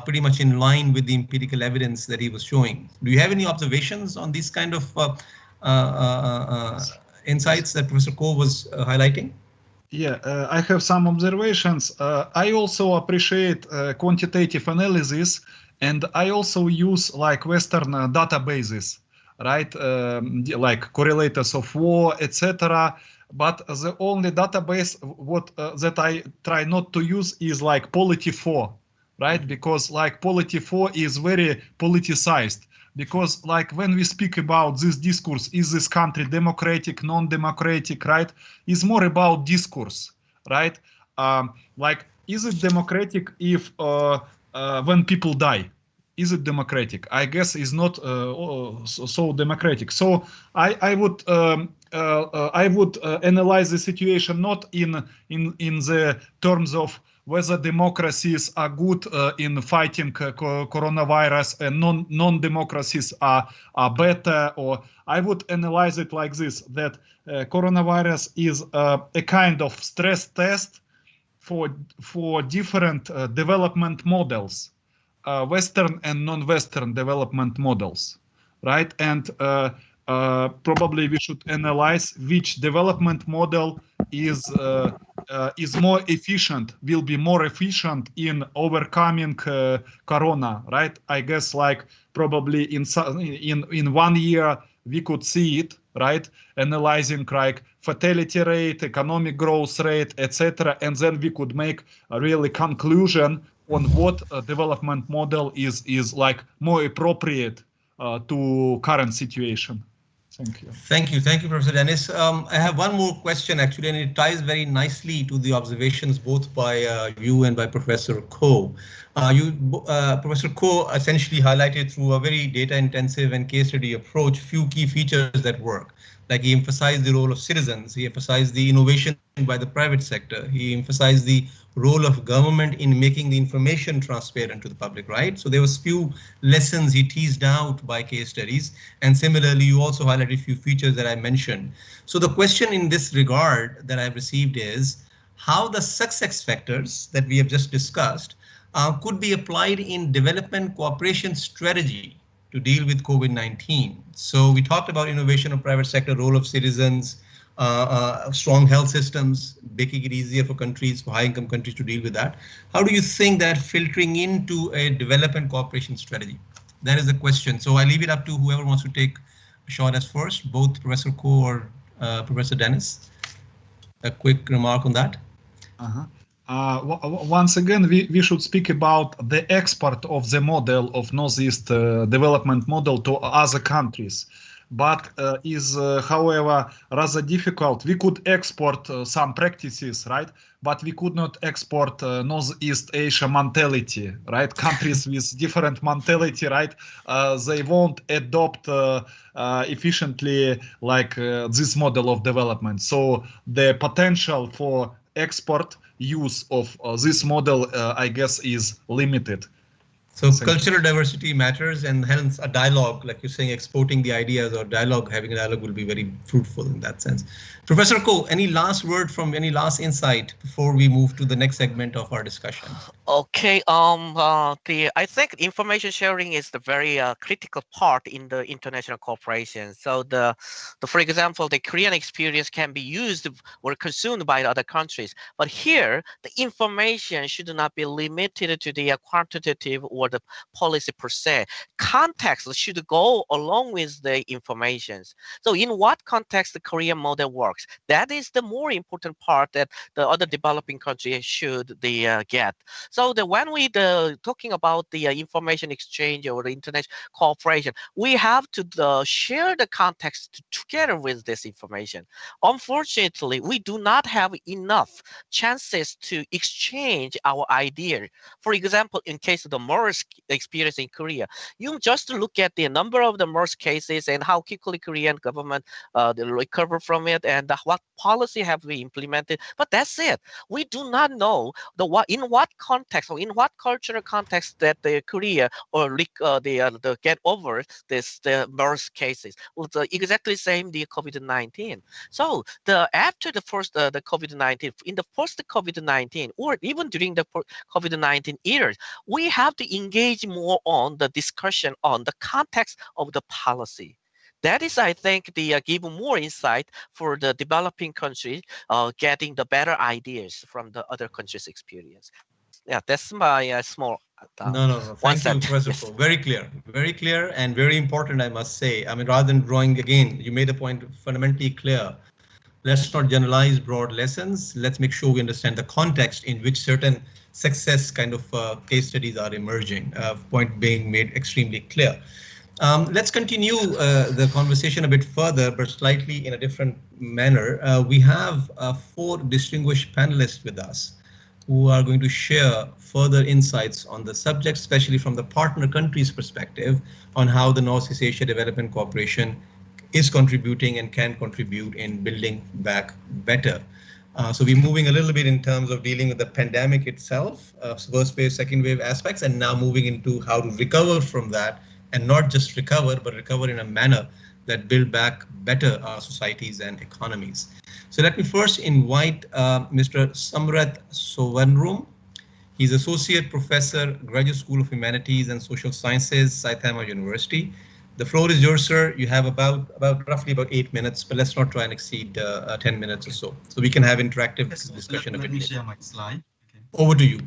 pretty much in line with the empirical evidence that he was showing. Do you have any observations on these kind of insights that Professor Ko was highlighting? Yeah, I have some observations. I also appreciate quantitative analysis, and I also use like Western databases, right? Like correlators of war, etc. But the only database that I try not to use is like Polity4, right? Because like Polity4 is very politicized. Because like when we speak about this discourse, is this country democratic, non-democratic, right? It's more about discourse, right? Like, is it democratic if when people die? Is it democratic? I guess it's not so democratic. So I would analyze the situation not in the terms of whether democracies are good in fighting coronavirus and non-democracies are better, or I would analyze it like this, that coronavirus is a kind of stress test for different development models, Western and non-Western development models, right? And probably we should analyze which development model is more efficient, will be more efficient in overcoming corona, right? I guess like probably in 1 year we could see it, right? Analyzing like fatality rate, economic growth rate, etc., and then we could make a really conclusion on what development model is like more appropriate to current situation. Thank you. Thank you, Professor Dennis. I have one more question actually, and it ties very nicely to the observations both by you and by Professor Ko. Professor Ko essentially highlighted through a very data-intensive and case study approach few key features that work. Like he emphasized the role of citizens, he emphasized the innovation by the private sector, he emphasized the role of government in making the information transparent to the public, right? So there was few lessons he teased out by case studies, and similarly you also highlighted a few features that I mentioned. So the question in this regard that I've received is how the success factors that we have just discussed could be applied in development cooperation strategy to deal with COVID-19. So we talked about innovation of private sector, role of citizens, strong health systems, making it easier for countries, for high-income countries to deal with that. How do you think that filtering into a development cooperation strategy? That is the question. So I leave it up to whoever wants to take a shot as first, both Professor Ko or Professor Dennis. A quick remark on that. Once again, we should speak about the export of the model of Northeast development model to other countries. But is, however, rather difficult. We could export some practices, right? But we could not export Northeast Asia mentality, right? Countries with different mentality, right? They won't adopt efficiently like this model of development. So the potential for export use of this model, I guess, is limited. So cultural diversity matters, and hence a dialogue, like you're saying, exporting the ideas or dialogue, having a dialogue will be very fruitful in that sense. Professor Ko, any last word from any last insight before we move to the next segment of our discussion? Okay, I think information sharing is the very critical part in the international cooperation. So for example, the Korean experience can be used or consumed by other countries. But here, the information should not be limited to the quantitative or the policy per se. Context should go along with the information. So in what context the Korean model works, that is the more important part that the other developing countries should get. So when we talking about the information exchange or the international cooperation, we have to share the context together with this information. Unfortunately, we do not have enough chances to exchange our ideas. For example, in case of the MERS experience in Korea, you just look at the number of the MERS cases and how quickly Korean government recover from it and what policy have we implemented. But that's it. We do not know in what context or in what cultural context that the Korea or get over the MERS cases. Well, exactly same the COVID-19. So after the first the COVID-19, in the post COVID-19 or even during the COVID-19 years, we have to engage more on the discussion on the context of the policy. That is, I think, give more insight for the developing countries getting the better ideas from the other countries' experience. Yeah, that's my small. No. Thank you, Professor Ko. Very clear and very important, I must say. I mean, rather than drawing again, you made a point fundamentally clear. Let's not generalize broad lessons. Let's make sure we understand the context in which certain success kind of case studies are emerging. Point being made extremely clear. Let's continue the conversation a bit further, but slightly in a different manner. We have 4 distinguished panelists with us who are going to share further insights on the subject, especially from the partner countries' perspective on how the Northeast Asia Development Cooperation is contributing and can contribute in building back better. So we're moving a little bit in terms of dealing with the pandemic itself, first wave, second wave aspects, and now moving into how to recover from that, and not just recover, but recover in a manner that build back better our societies and economies. So let me first invite Mr. Samrat Sowanrum. He's Associate Professor, Graduate School of Humanities and Social Sciences, Saitama University. The floor is yours, sir. You have roughly about 8 minutes, but let's not try and exceed 10 minutes or so we can have interactive discussion. Let me share my slide. Okay. Over to you.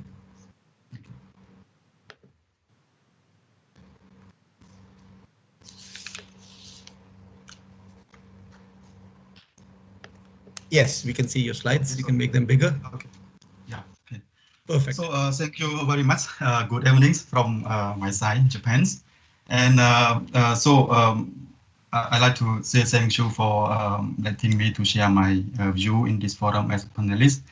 Yes, we can see your slides. You can make them bigger. Okay. Yeah. Okay. Perfect. So thank you very much. Good evenings from my side, Japan. And I'd like to say thank you for letting me to share my view in this forum as a panelist.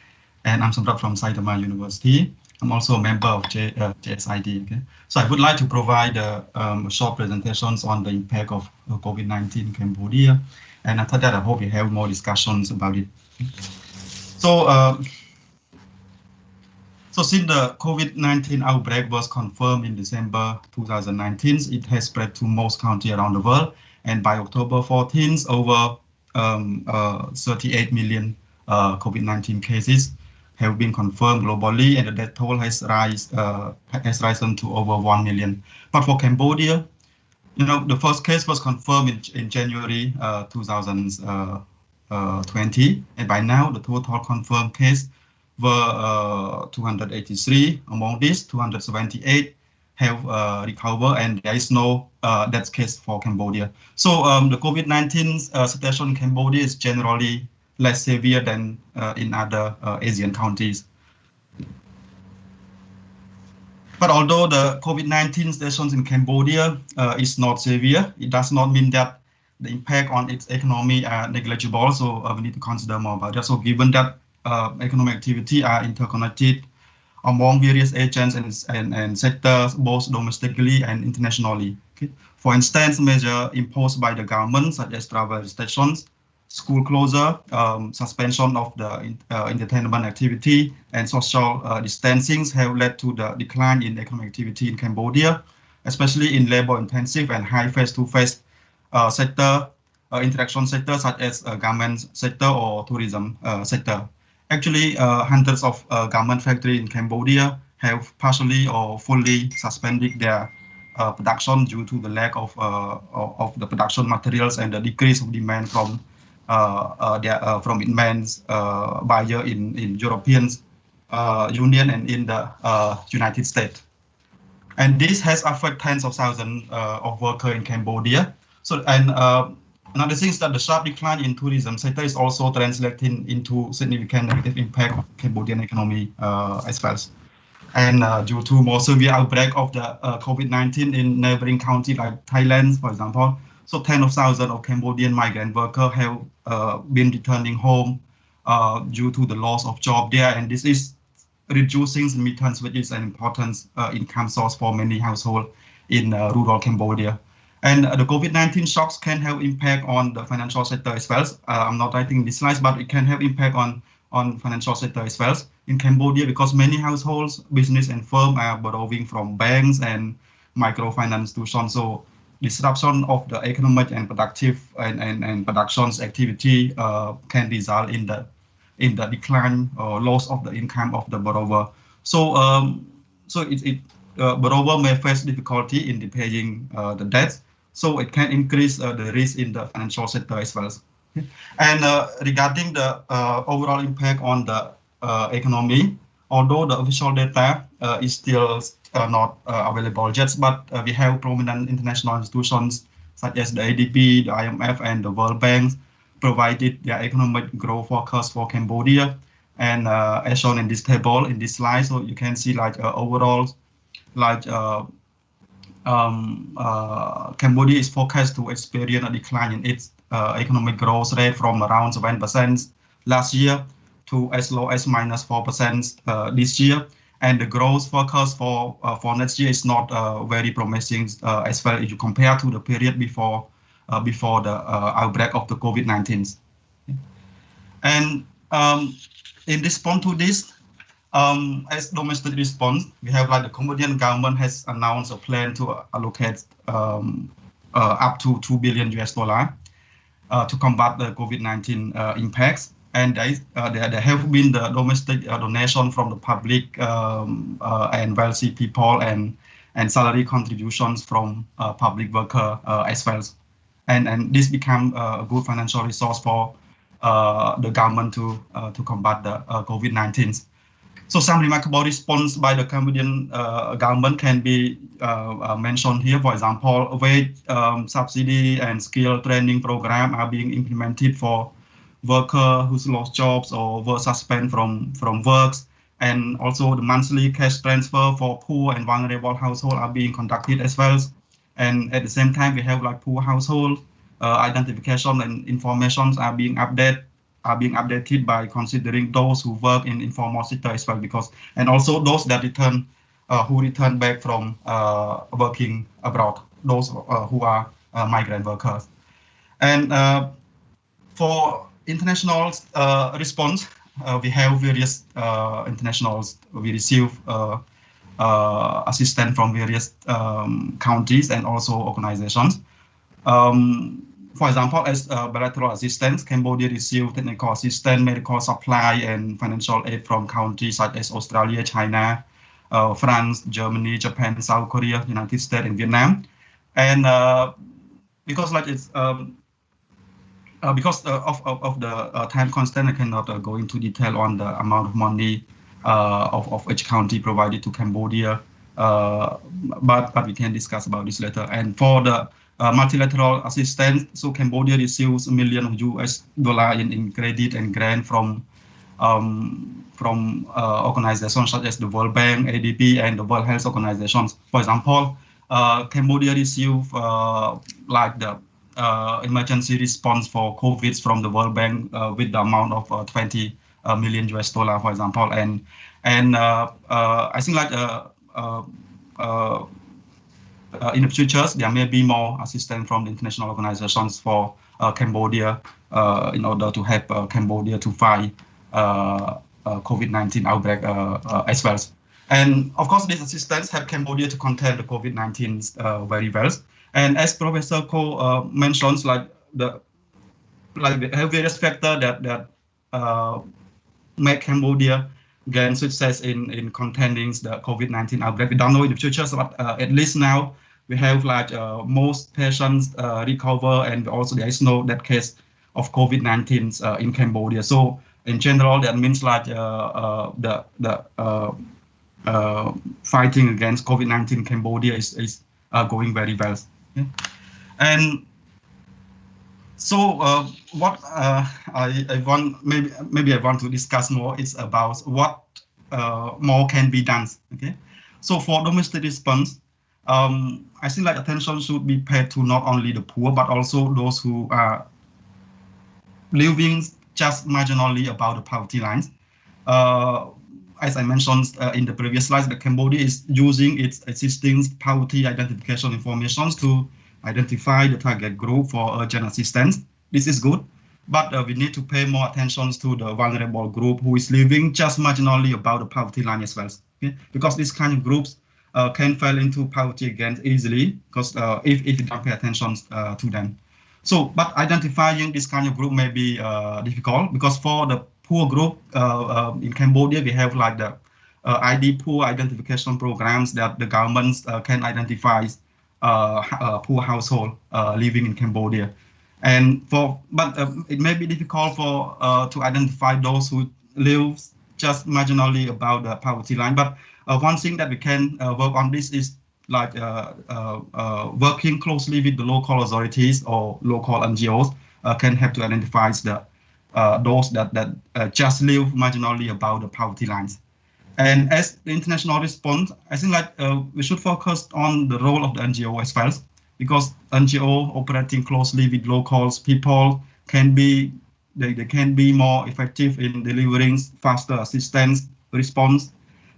And I'm Samrat from Saitama University. I'm also a member of JSID. Okay? So I would like to provide short presentations on the impact of COVID-19 in Cambodia. And after that, I hope we have more discussions about it. So, so since the COVID-19 outbreak was confirmed in December 2019, it has spread to most countries around the world. And by October 14th, over 38 million COVID-19 cases have been confirmed globally, and the death toll has risen to over 1 million. But for Cambodia, you know, the first case was confirmed in January 2020, and by now the total confirmed case were 283. Among these, 278 have recovered, and there is no death case for Cambodia. So the COVID-19 situation in Cambodia is generally less severe than in other Asian countries. But although the COVID-19 situation in Cambodia is not severe, it does not mean that the impact on its economy are negligible. So we need to consider more about that. So given that economic activity are interconnected among various agents and sectors, both domestically and internationally. Okay? For instance, measures imposed by the government, such as travel restrictions, school closure, suspension of the entertainment activity, and social distancing have led to the decline in economic activity in Cambodia, especially in labor-intensive and high face-to-face sector, interaction sector, such as garment sector or tourism sector. Actually, hundreds of garment factories in Cambodia have partially or fully suspended their production due to the lack of the production materials and the decrease of demand from immense buyer in European Union and in the United States. And this has affected tens of thousands of workers in Cambodia. So, and another thing is that the sharp decline in tourism sector is also translating into significant negative impact on Cambodian economy as well. And due to more severe outbreak of the COVID-19 in neighboring countries like Thailand, for example, so tens of thousands of Cambodian migrant workers have been returning home due to the loss of job there, and this is reducing remittance, which is an important income source for many households in rural Cambodia. And the COVID-19 shocks can have impact on the financial sector as well. I'm not writing these slides, but it can have impact on financial sector as well in Cambodia, because many households, business and firms are borrowing from banks and microfinance institutions. So disruption of the economic and productive and productions activity can result in the decline or loss of the income of the borrower. So borrower may face difficulty in repaying the debt. So it can increase the risk in the financial sector as well. And regarding the overall impact on the economy, although the official data is still not available yet, but we have prominent international institutions such as the ADB, the IMF, and the World Bank provided their economic growth forecast for Cambodia. And as shown in this table, in this slide, so you can see like overall, like Cambodia is forecast to experience a decline in its economic growth rate from around 7% last year to as low as -4% this year. And the growth forecast for next year is not very promising as well if you compare to the period before the outbreak of the COVID-19. And in response to this, as domestic response, we have like the Cambodian government has announced a plan to allocate up to $2 billion to combat the COVID-19 impacts. And there have been the domestic donation from the public and wealthy people and and salary contributions from public worker as well. And this become a good financial resource for the government to combat the COVID-19. So some remarkable response by the Cambodian government can be mentioned here. For example, wage subsidy and skill training program are being implemented for workers who's lost jobs or were suspended from works. And also the monthly cash transfer for poor and vulnerable households are being conducted as well. And at the same time, we have like poor household identification and informations are being updated by considering those who work in informal sector as well, and also those that return who return back from working abroad, those who are migrant workers. And for international response, we have various internationals. We receive assistance from various countries and also organizations. For example, as bilateral assistance, Cambodia received technical assistance, medical supply, and financial aid from countries such as Australia, China, France, Germany, Japan, South Korea, United States, and Vietnam. And because like it's because of the time constraint, I cannot go into detail on the amount of money of each country provided to Cambodia, but we can discuss about this later. And for the multilateral assistance, so Cambodia receives $1 million in credit and grant from organizations such as the World Bank, ADB, and the World Health Organizations. For example, Cambodia received like the emergency response for COVID from the World Bank with the amount of $20 million, for example, and I think like in the future there may be more assistance from the international organizations for Cambodia in order to help Cambodia to fight COVID-19 outbreak as well. And of course, this assistance helped Cambodia to contain the COVID-19 very well. And as Professor Ko mentions, like the various factors that make Cambodia gain success in containing the COVID-19 outbreak. We don't know in the future, but at least now we have like most patients recover, and also there is no death case of COVID-19 in Cambodia. So in general, that means like the fighting against COVID-19 in Cambodia is going very well. Okay? And so what I want, maybe I want to discuss more is about what more can be done. Okay, so for domestic response, I think like attention should be paid to not only the poor but also those who are living just marginally above the poverty lines. As I mentioned in the previous slides, that Cambodia is using its existing poverty identification information to identify the target group for urgent assistance. This is good, but we need to pay more attention to the vulnerable group who is living just marginally above the poverty line as well. Okay? Because these kind of groups can fall into poverty again easily, because if you don't pay attention to them. So, but identifying this kind of group may be difficult, because for the poor group in Cambodia, we have like the ID poor identification programs that the governments can identify poor household living in Cambodia. And but it may be difficult for to identify those who live just marginally above the poverty line. But one thing that we can work on this is like working closely with the local authorities or local NGOs can help to identify those that just live marginally above the poverty lines. And as the international response, I think like we should focus on the role of the NGO as well, because NGO operating closely with locals people can be they can be more effective in delivering faster assistance response,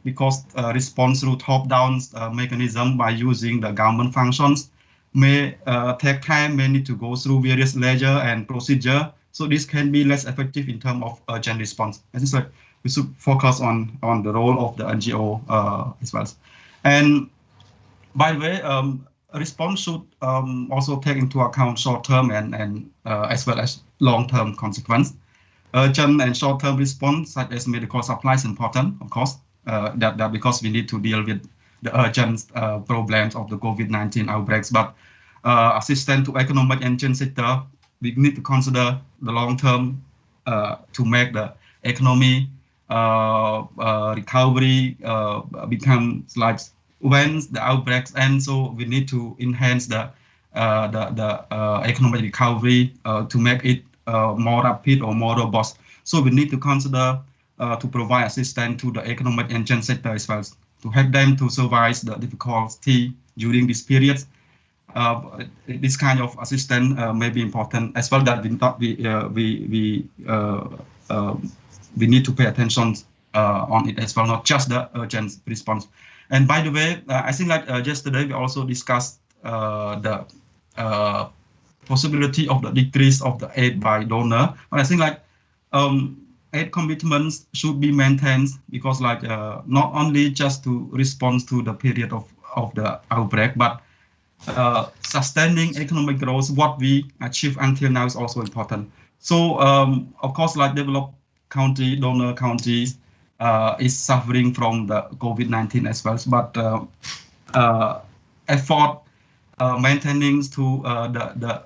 because response through top-down mechanism by using the government functions may take time, may need to go through various layers and procedure. So this can be less effective in terms of urgent response. I think like we should focus on the role of the NGO as well. And by the way, response should also take into account short-term and as well as long-term consequence. Urgent and short-term response, such as medical supplies, important, of course. That because we need to deal with the urgent problems of the COVID-19 outbreaks. But assistance to economic engine sector, we need to consider the long term to make the economy recovery becomes like when the outbreaks end. So we need to enhance the economic recovery to make it more rapid or more robust. So we need to consider to provide assistance to the economic engine sector as well, to help them to survive the difficulty during this period. This kind of assistance may be important as well. That we need to pay attention on it as well, not just the urgent response. And by the way, I think like yesterday we also discussed the possibility of the decrease of the aid by donor. But I think like aid commitments should be maintained, because like not only just to respond to the period of the outbreak, but sustaining economic growth, what we achieve until now, is also important. So of course, like developed country, donor countries is suffering from the COVID-19 as well, but effort maintaining to the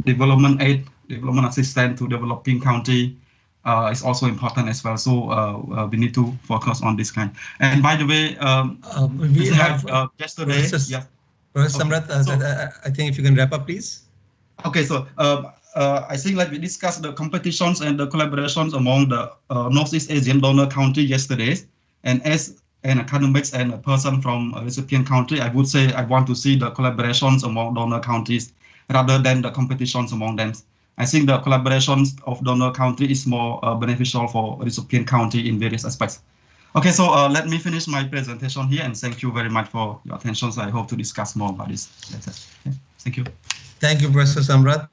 development aid, development assistance to developing country is also important as well. So we need to focus on this kind. And by the way, we have yesterday. Professor Samrat, I think if you can wrap up, please. Okay, so I think like we discussed the competitions and the collaborations among the Northeast Asian donor country yesterday, and as an academics and a person from a recipient country, I would say I want to see the collaborations among donor countries rather than the competitions among them. I think the collaborations of donor country is more beneficial for recipient country in various aspects. Okay, so let me finish my presentation here, and thank you very much for your attention. So I hope to discuss more about this later. Okay, thank you. Thank you, Professor Samrat.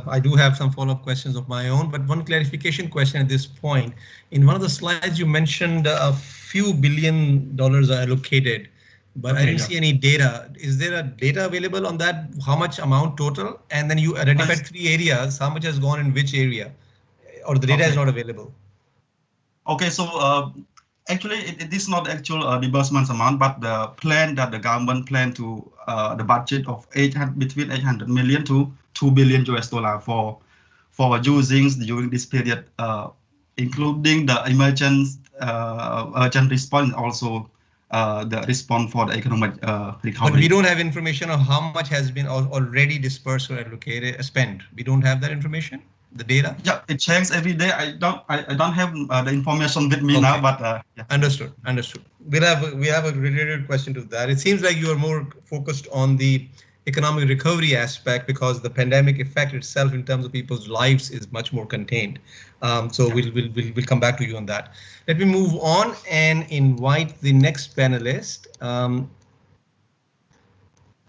I do have some follow-up questions of my own, but one clarification question at this point. In one of the slides, you mentioned a few $1 billion are allocated, but okay, I didn't see any data. Is there a data available on that? How much amount total? And then you identified 3 areas. How much has gone in which area? Or the data is not available? Okay, so actually, it is not actual disbursement amount, but the plan that the government planned to the budget of between 800 million to $2 billion for using during this period, including the emergent urgent response, also the response for the economic recovery. But we don't have information of how much has been already dispersed or allocated, spent. We don't have that information. The data? Yeah, it changes every day. I don't have the information with me now, but yeah. Understood. We have a related question to that. It seems like you are more focused on the economic recovery aspect, because the pandemic effect itself in terms of people's lives is much more contained. So we'll come back to you on that. Let me move on and invite the next panelist.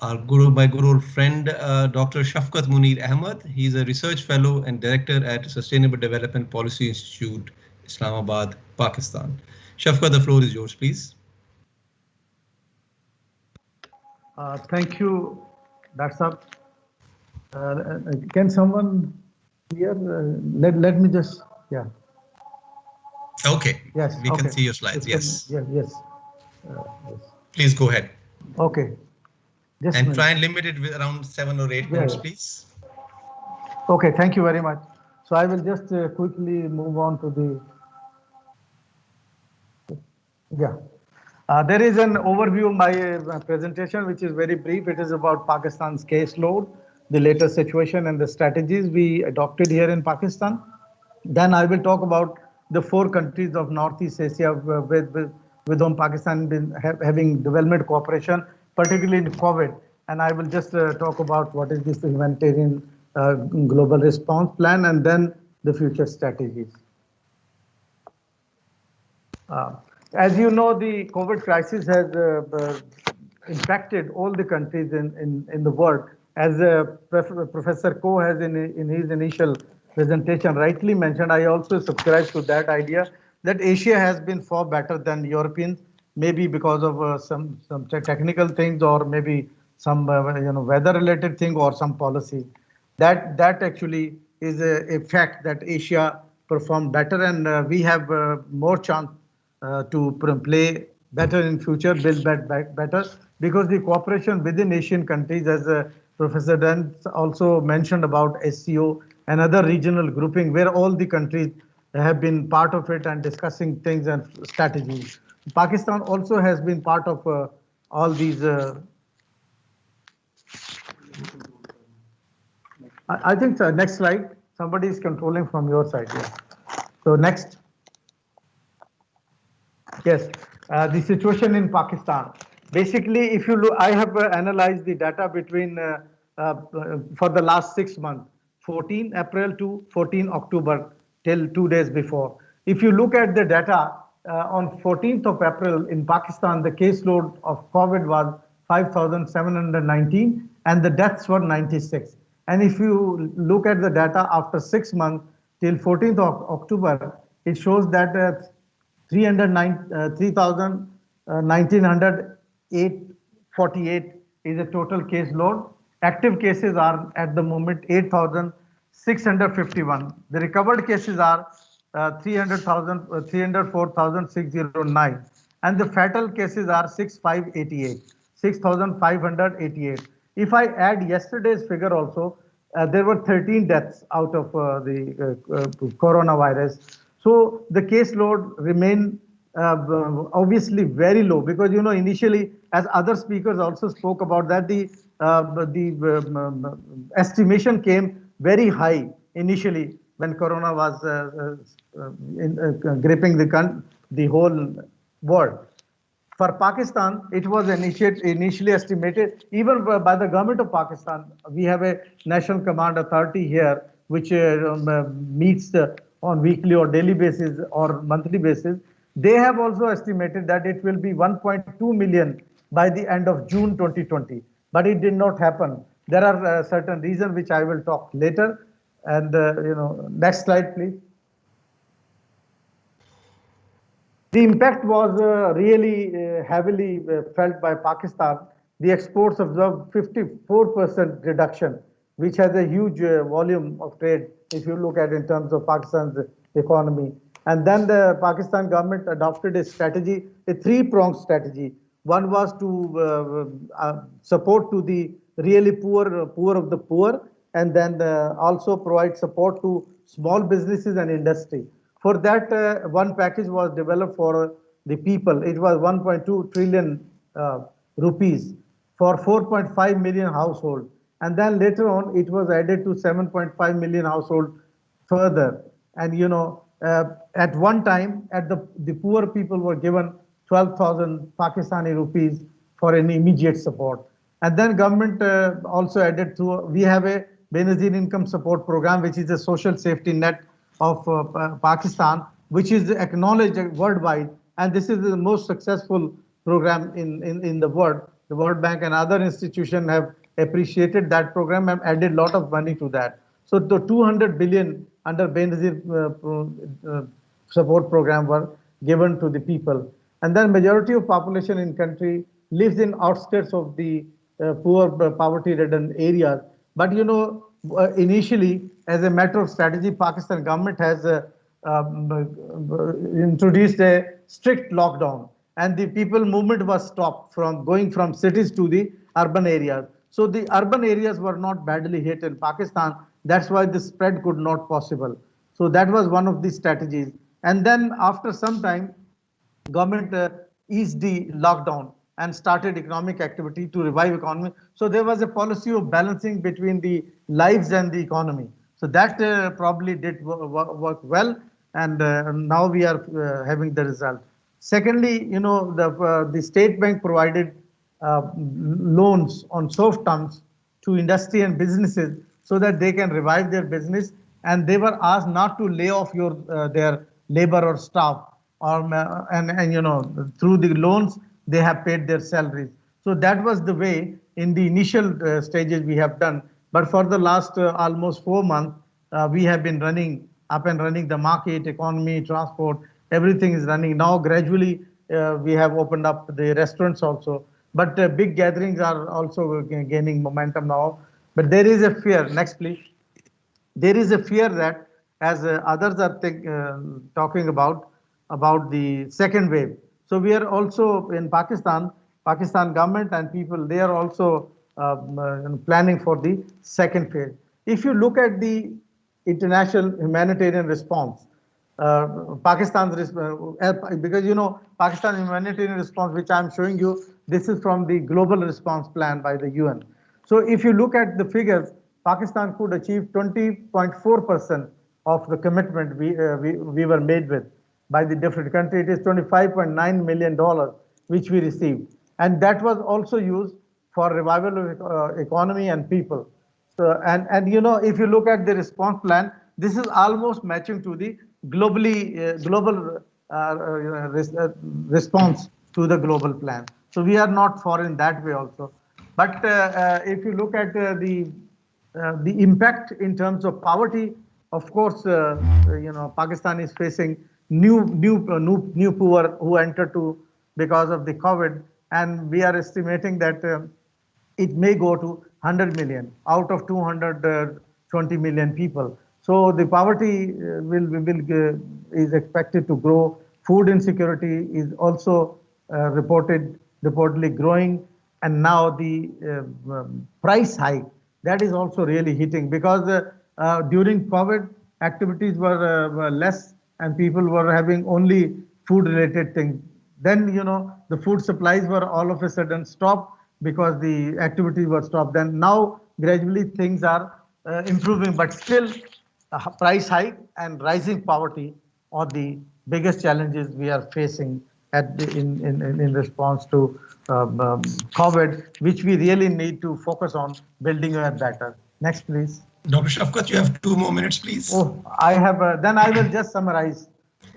My good old friend, Dr. Shafqat Munir Ahmed. He's a research fellow and director at Sustainable Development Policy Institute, Islamabad, Pakistan. Shafqat, the floor is yours, please. Thank you. That's up. Can someone here? Let me just, yeah. Okay. Yes. We can see your slides. Yes. Yes. Yes. Please go ahead. Okay. Just and try and limit it with around 7 or 8 minutes, please. Okay, thank you very much. So I will just quickly move on to the, there is an overview of my presentation, which is very brief. It is about Pakistan's caseload, the latest situation and the strategies we adopted here in Pakistan. Then I will talk about the 4 countries of Northeast Asia with whom Pakistan been having development cooperation, particularly in COVID, and I will just talk about what is this humanitarian global response plan, and then the future strategies. As you know, the COVID crisis has impacted all the countries in the world. As Professor Ko has in his initial presentation rightly mentioned, I also subscribe to that idea that Asia has been far better than Europeans. Maybe because of some technical things, or maybe some weather-related thing, or some policy. That actually is a fact that Asia performed better, and we have more chance to play better in future, build better, because the cooperation within Asian countries, as Professor Dent also mentioned about SCO and other regional grouping, where all the countries have been part of it and discussing things and strategies. Pakistan also has been part of all these. I think next slide. Somebody is controlling from your side. Yes. So next. Yes, the situation in Pakistan. Basically, if you look, I have analyzed the data between for the last 6 months, 14 April to 14 October, till 2 days before. If you look at the data on 14th of April in Pakistan, the caseload of COVID was 5,719 and the deaths were 96. And if you look at the data after 6 months till 14th of October, it shows that 3,1908 is a total case load. Active cases are at the moment 8,651. The recovered cases are 304,609. And the fatal cases are 6,588. If I add yesterday's figure also, there were 13 deaths out of the coronavirus. So the caseload remain obviously very low, because initially, as other speakers also spoke about that, the estimation came very high initially when corona was gripping the whole world. For Pakistan, it was initially estimated, even by the government of Pakistan. We have a National Command Authority here, which meets on weekly or daily basis or monthly basis. They have also estimated that it will be 1.2 million by the end of June 2020, but it did not happen. There are certain reasons which I will talk later. And next slide, please. The impact was really heavily felt by Pakistan. The exports observed 54% reduction, which has a huge volume of trade if you look at in terms of Pakistan's economy. And then the Pakistan government adopted a strategy, a three-pronged strategy. One was to support to the really poor of the poor, and then also provide support to small businesses and industry. For that, one package was developed for the people. It was 1.2 trillion rupees for 4.5 million households. And then later on, it was added to 7.5 million households further. And at one time, the poor people were given 12,000 Pakistani rupees for an immediate support. And then government also added to, we have a Benazir Income Support Program, which is a social safety net of Pakistan, which is acknowledged worldwide. And this is the most successful program in the world. The World Bank and other institutions have appreciated that program and added a lot of money to that. So the 200 billion under Benazir support program were given to the people. And then majority of population in country lives in outskirts of the poor, poverty-ridden areas. But initially, as a matter of strategy, Pakistan government has introduced a strict lockdown, and the people movement was stopped from going from cities to the urban areas. So the urban areas were not badly hit in Pakistan. That's why the spread could not possible. So that was one of the strategies. And then after some time, government eased the lockdown and started economic activity to revive economy. So there was a policy of balancing between the lives and the economy. So that probably did work well, and now we are having the result. Secondly, the State Bank provided loans on soft terms to industry and businesses so that they can revive their business, and they were asked not to lay off their labor or staff, or through the loans they have paid their salaries. So that was the way in the initial stages we have done. But for the last almost 4 months, we have been running the market, economy, transport, everything is running. Now gradually we have opened up the restaurants also. But big gatherings are also gaining momentum now. But there is a fear. Next, please. There is a fear that, as others are talking about the second wave. So we are also in Pakistan government and people, they are also planning for the second phase. If you look at the international humanitarian response, because Pakistan humanitarian response, which I'm showing you, this is from the global response plan by the UN. So if you look at the figures, Pakistan could achieve 20.4% of the commitment we were made with by the different country. It is $25.9 million which we received, and that was also used for revival of economy and people. So, and if you look at the response plan, this is almost matching to the global response to the global plan. So we are not far in that way also. But if you look at the impact in terms of poverty, of course, Pakistan is facing new poor who entered to because of the COVID, and we are estimating that it may go to 100 million out of 220 million people. So the poverty is expected to grow. Food insecurity is also reportedly growing, and now the price hike, that is also really hitting, because during COVID activities were less and people were having only food related things. Then the food supplies were all of a sudden stopped because the activity was stopped. Then now gradually things are improving, but still price hike and rising poverty are the biggest challenges we are facing in response to COVID, which we really need to focus on building better. Next, please. Dr. Shafkat, you have 2 more minutes, please. Oh, I have. Then I will just summarize.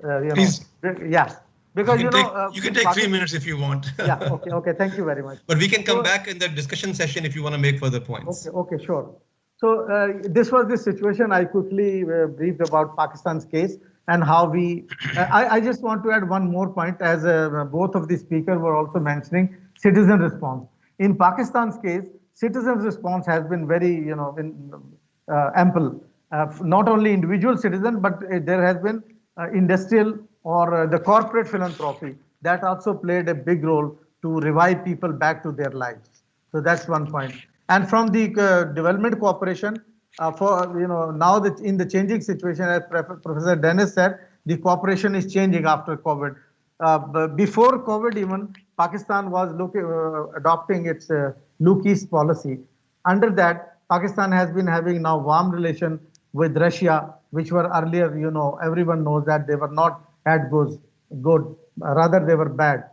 Please. Yeah. Because you can take 3 minutes if you want. Yeah. Okay. Okay. Thank you very much. But we can come back in the discussion session if you want to make further points. Okay. Okay. Sure. So this was the situation. I quickly briefed about Pakistan's case and how we. I just want to add one more point, as both of the speakers were also mentioning citizen response. In Pakistan's case, citizen response has been very ample. Not only individual citizen, but there has been industrial or the corporate philanthropy that also played a big role to revive people back to their lives. So that's one point. And from the development cooperation, now that in the changing situation, as Professor Dennis said, the cooperation is changing after COVID. Before COVID, even Pakistan was adopting its Look East policy. Under that, Pakistan has been having now warm relation with Russia, which were earlier, everyone knows that they were not that good, rather they were bad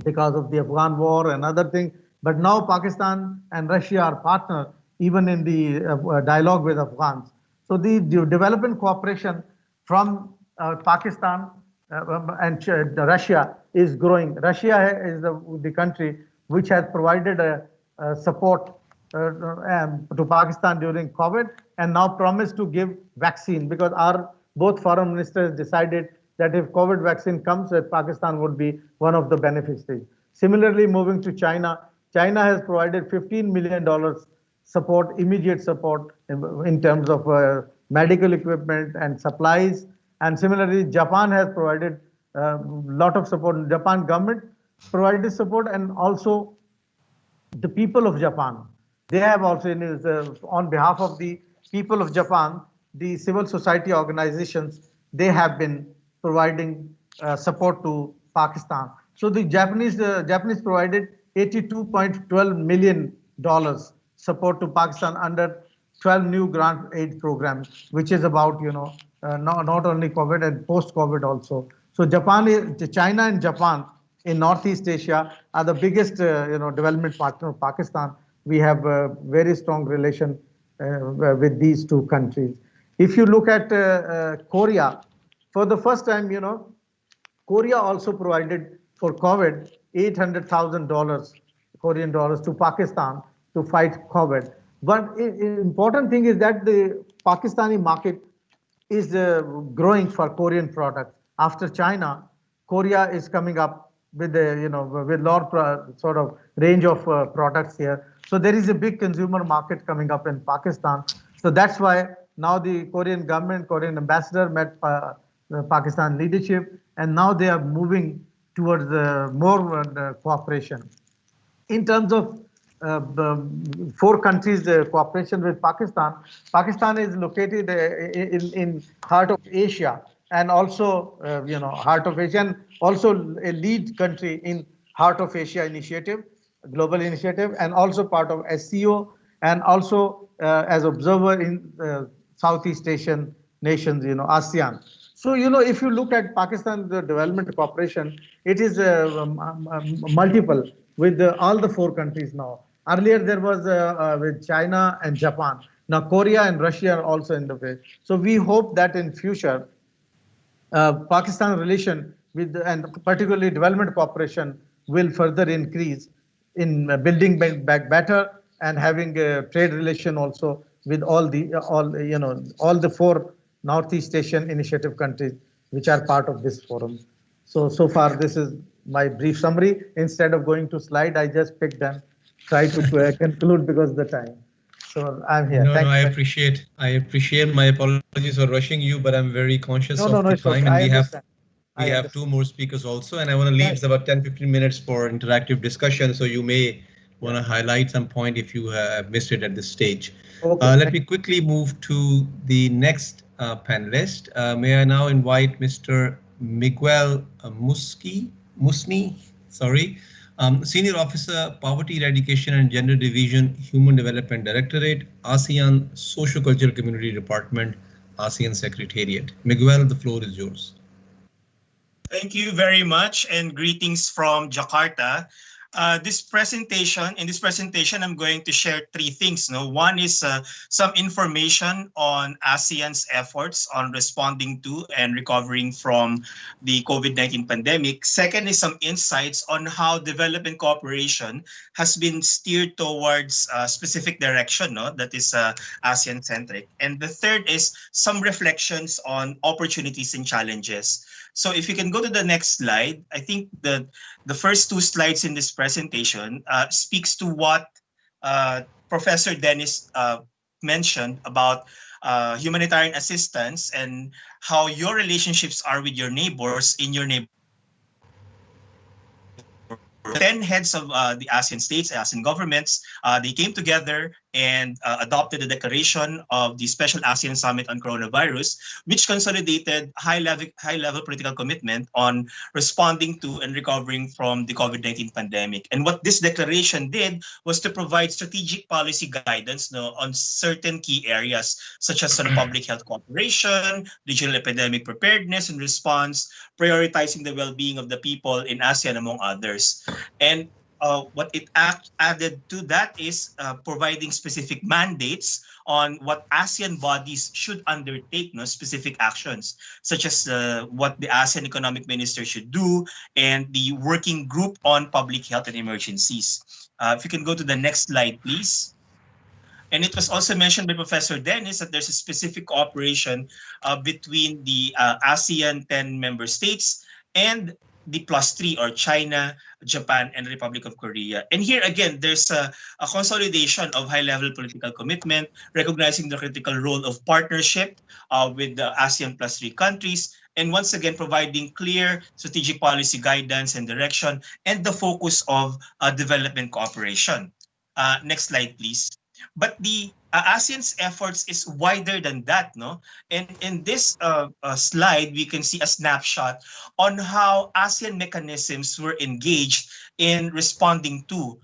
because of the Afghan war and other things. But now Pakistan and Russia are partners even in the dialogue with Afghans. So the development cooperation from Pakistan and Russia is growing. Russia is the country which has provided support to Pakistan during COVID, and now promised to give vaccine, because our both foreign ministers decided that if COVID vaccine comes, that Pakistan would be one of the beneficiaries. Similarly, moving to China, China has provided $15 million support, immediate support in terms of medical equipment and supplies. And similarly, Japan has provided a lot of support. Japan government provided support, and also the people of Japan. They have also, on behalf of the people of Japan, the civil society organizations, they have been providing support to Pakistan. So the Japanese provided $82.12 million support to Pakistan under 12 new grant aid programs, which is about, not only COVID and post-COVID also. So China and Japan in Northeast Asia are the biggest, development partner of Pakistan. We have a very strong relation with these two countries. If you look at Korea, for the first time, Korea also provided for COVID $800,000 Korean dollars to Pakistan to fight COVID. But important thing is that the Pakistani market is growing for Korean products. After China, Korea is coming up with with lot sort of range of products here. So there is a big consumer market coming up in Pakistan. So that's why now the Korean government, Korean ambassador met the Pakistan leadership, and now they are moving towards more cooperation. In terms of the four countries cooperation with Pakistan, Pakistan is located in heart of Asia, and also heart of Asia, and also a lead country in Heart of Asia initiative, global initiative, and also part of SCO, and also as observer in Southeast Asian nations, ASEAN. So, if you look at Pakistan's development cooperation, it is multiple with all the four countries now. Earlier, there was with China and Japan. Now, Korea and Russia are also in the way. So, we hope that in future, Pakistan relation with, and particularly development cooperation, will further increase in building back better and having a trade relation also with all the four Northeast Asian initiative countries which are part of this forum. So far this is my brief summary. Instead of going to slide, I just picked and try to conclude because of the time. So I'm here. No, I appreciate. My apologies for rushing you, but I'm very conscious of the time, and we have two more speakers also, and I want to leave about 10-15 minutes for interactive discussion. So you may want to highlight some point if you have missed it at this stage. Okay. Let me quickly move to the next panelist. May I now invite Mr. Miguel Musni, sorry. Senior Officer, Poverty Eradication and Gender Division, Human Development Directorate, ASEAN Socio-Cultural Community Department, ASEAN Secretariat. Miguel, the floor is yours. Thank you very much, and greetings from Jakarta. In this presentation, I'm going to share three things. One is some information on ASEAN's efforts on responding to and recovering from the COVID-19 pandemic. Second is some insights on how development cooperation has been steered towards a specific direction, that is ASEAN-centric. And the third is some reflections on opportunities and challenges. So if you can go to the next slide, I think the first two slides in this presentation speaks to what Professor Dennis mentioned about humanitarian assistance and how your relationships are with your neighbors in your neighborhood. 10 heads of the ASEAN states, ASEAN governments, they came together and adopted the declaration of the Special ASEAN Summit on Coronavirus, which consolidated high-level political commitment on responding to and recovering from the COVID-19 pandemic. And what this declaration did was to provide strategic policy guidance on certain key areas, such as public health cooperation, regional epidemic preparedness and response, prioritizing the well-being of the people in ASEAN, among others. And what it added to that is providing specific mandates on what ASEAN bodies should undertake, specific actions, such as what the ASEAN economic minister should do and the working group on public health and emergencies. If you can go to the next slide, please. And it was also mentioned by Professor Dennis that there's a specific cooperation between the ASEAN 10 member states and the +3, or China, Japan, and the Republic of Korea. And here again, there's a consolidation of high-level political commitment, recognizing the critical role of partnership with the ASEAN +3 countries, and once again providing clear strategic policy guidance and direction, and the focus of development cooperation. Next slide, please. But the ASEAN's efforts is wider than that, And in this slide, we can see a snapshot on how ASEAN mechanisms were engaged in responding to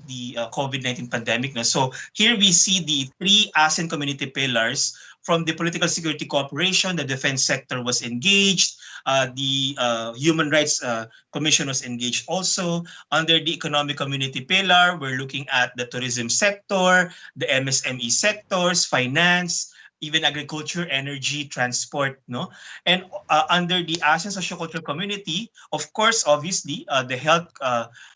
the COVID-19 pandemic. So here we see the 3 ASEAN community pillars. From the political security cooperation, the defense sector was engaged. The Human Rights Commission was engaged also. Under the economic community pillar, we're looking at the tourism sector, the MSME sectors, finance, even agriculture, energy, transport, And under the ASEAN sociocultural community, of course, obviously, the health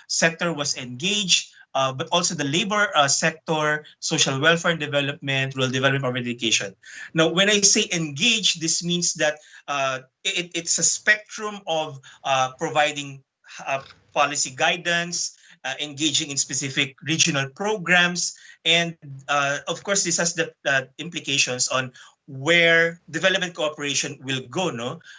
sector was engaged. But also the labor sector, social welfare and development, rural development, or education. Now, when I say engage, this means that it's a spectrum of providing policy guidance, engaging in specific regional programs, and of course, this has the implications on where development cooperation will go,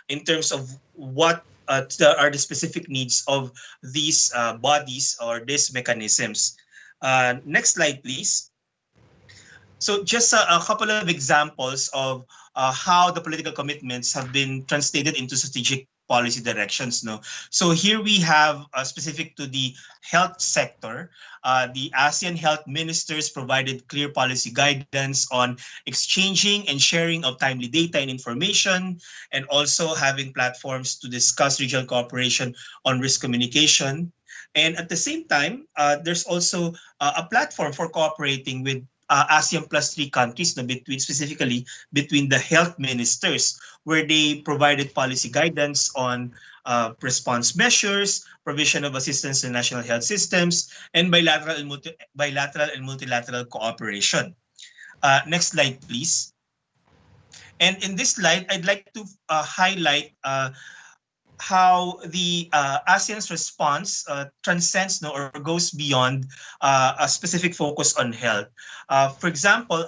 in terms of what are the specific needs of these bodies or these mechanisms. Next slide, please. So just a couple of examples of how the political commitments have been translated into strategic policy directions. No, so here we have specific to the health sector. The ASEAN health ministers provided clear policy guidance on exchanging and sharing of timely data and information, and also having platforms to discuss regional cooperation on risk communication. And at the same time, there's also a platform for cooperating with ASEAN plus 3 countries, no, specifically between the health ministers, where they provided policy guidance on response measures, provision of assistance to national health systems, and bilateral and multilateral cooperation. Next slide, please. And in this slide, I'd like to highlight how the ASEAN's response transcends or goes beyond a specific focus on health. For example,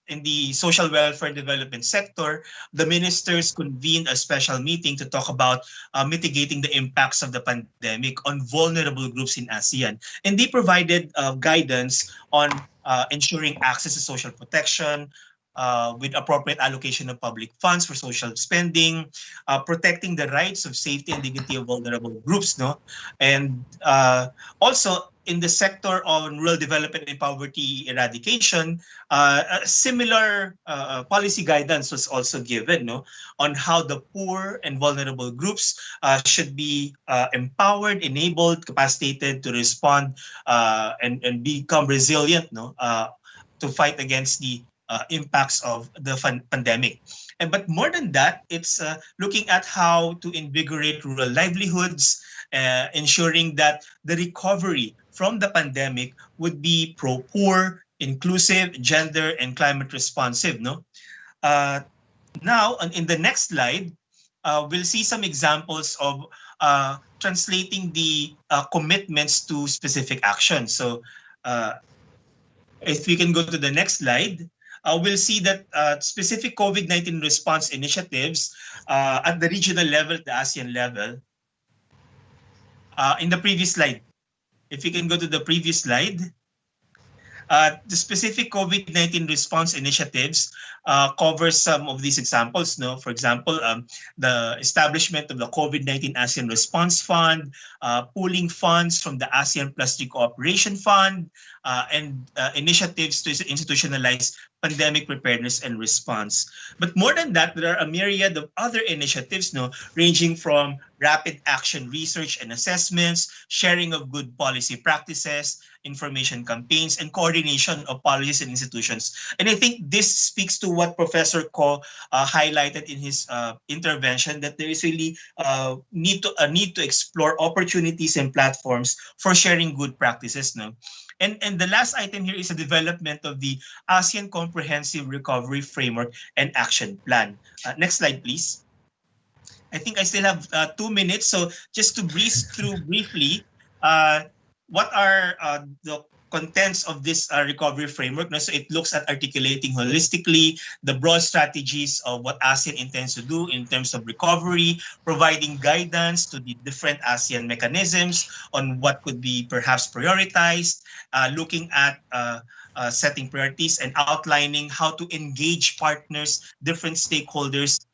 in the social welfare and development sector, the ministers convened a special meeting to talk about mitigating the impacts of the pandemic on vulnerable groups in ASEAN. And they provided guidance on ensuring access to social protection, with appropriate allocation of public funds for social spending, protecting the rights of safety and dignity of vulnerable groups, no, and also in the sector on rural development and poverty eradication, a similar policy guidance was also given, no, on how the poor and vulnerable groups should be empowered, enabled, capacitated to respond and become resilient, no, to fight against the impacts of the pandemic. But more than that, it's looking at how to invigorate rural livelihoods, ensuring that the recovery from the pandemic would be pro-poor, inclusive, gender, and climate responsive. No. Now, in the next slide, we'll see some examples of translating the commitments to specific actions. So, if we can go to the next slide. We'll see that specific COVID-19 response initiatives at the regional level, the ASEAN level. In the previous slide, if you can go to the previous slide, the specific COVID-19 response initiatives cover some of these examples. No, for example, the establishment of the COVID-19 ASEAN Response Fund, pooling funds from the ASEAN Plus 3 Cooperation Fund, and initiatives to institutionalize pandemic preparedness and response. But more than that, there are a myriad of other initiatives, no, ranging from rapid action research and assessments, sharing of good policy practices, information campaigns, and coordination of policies and institutions. And I think this speaks to what Professor Ko highlighted in his intervention, that there is really a need to explore opportunities and platforms for sharing good practices. No? And the last item here is the development of the ASEAN Comprehensive Recovery Framework and Action Plan. Next slide, please. I think I still have 2 minutes, so just to breeze through briefly, what are the contents of this recovery framework? So it looks at articulating holistically the broad strategies of what ASEAN intends to do in terms of recovery, providing guidance to the different ASEAN mechanisms on what could be perhaps prioritized, looking at setting priorities and outlining how to engage partners, different stakeholders,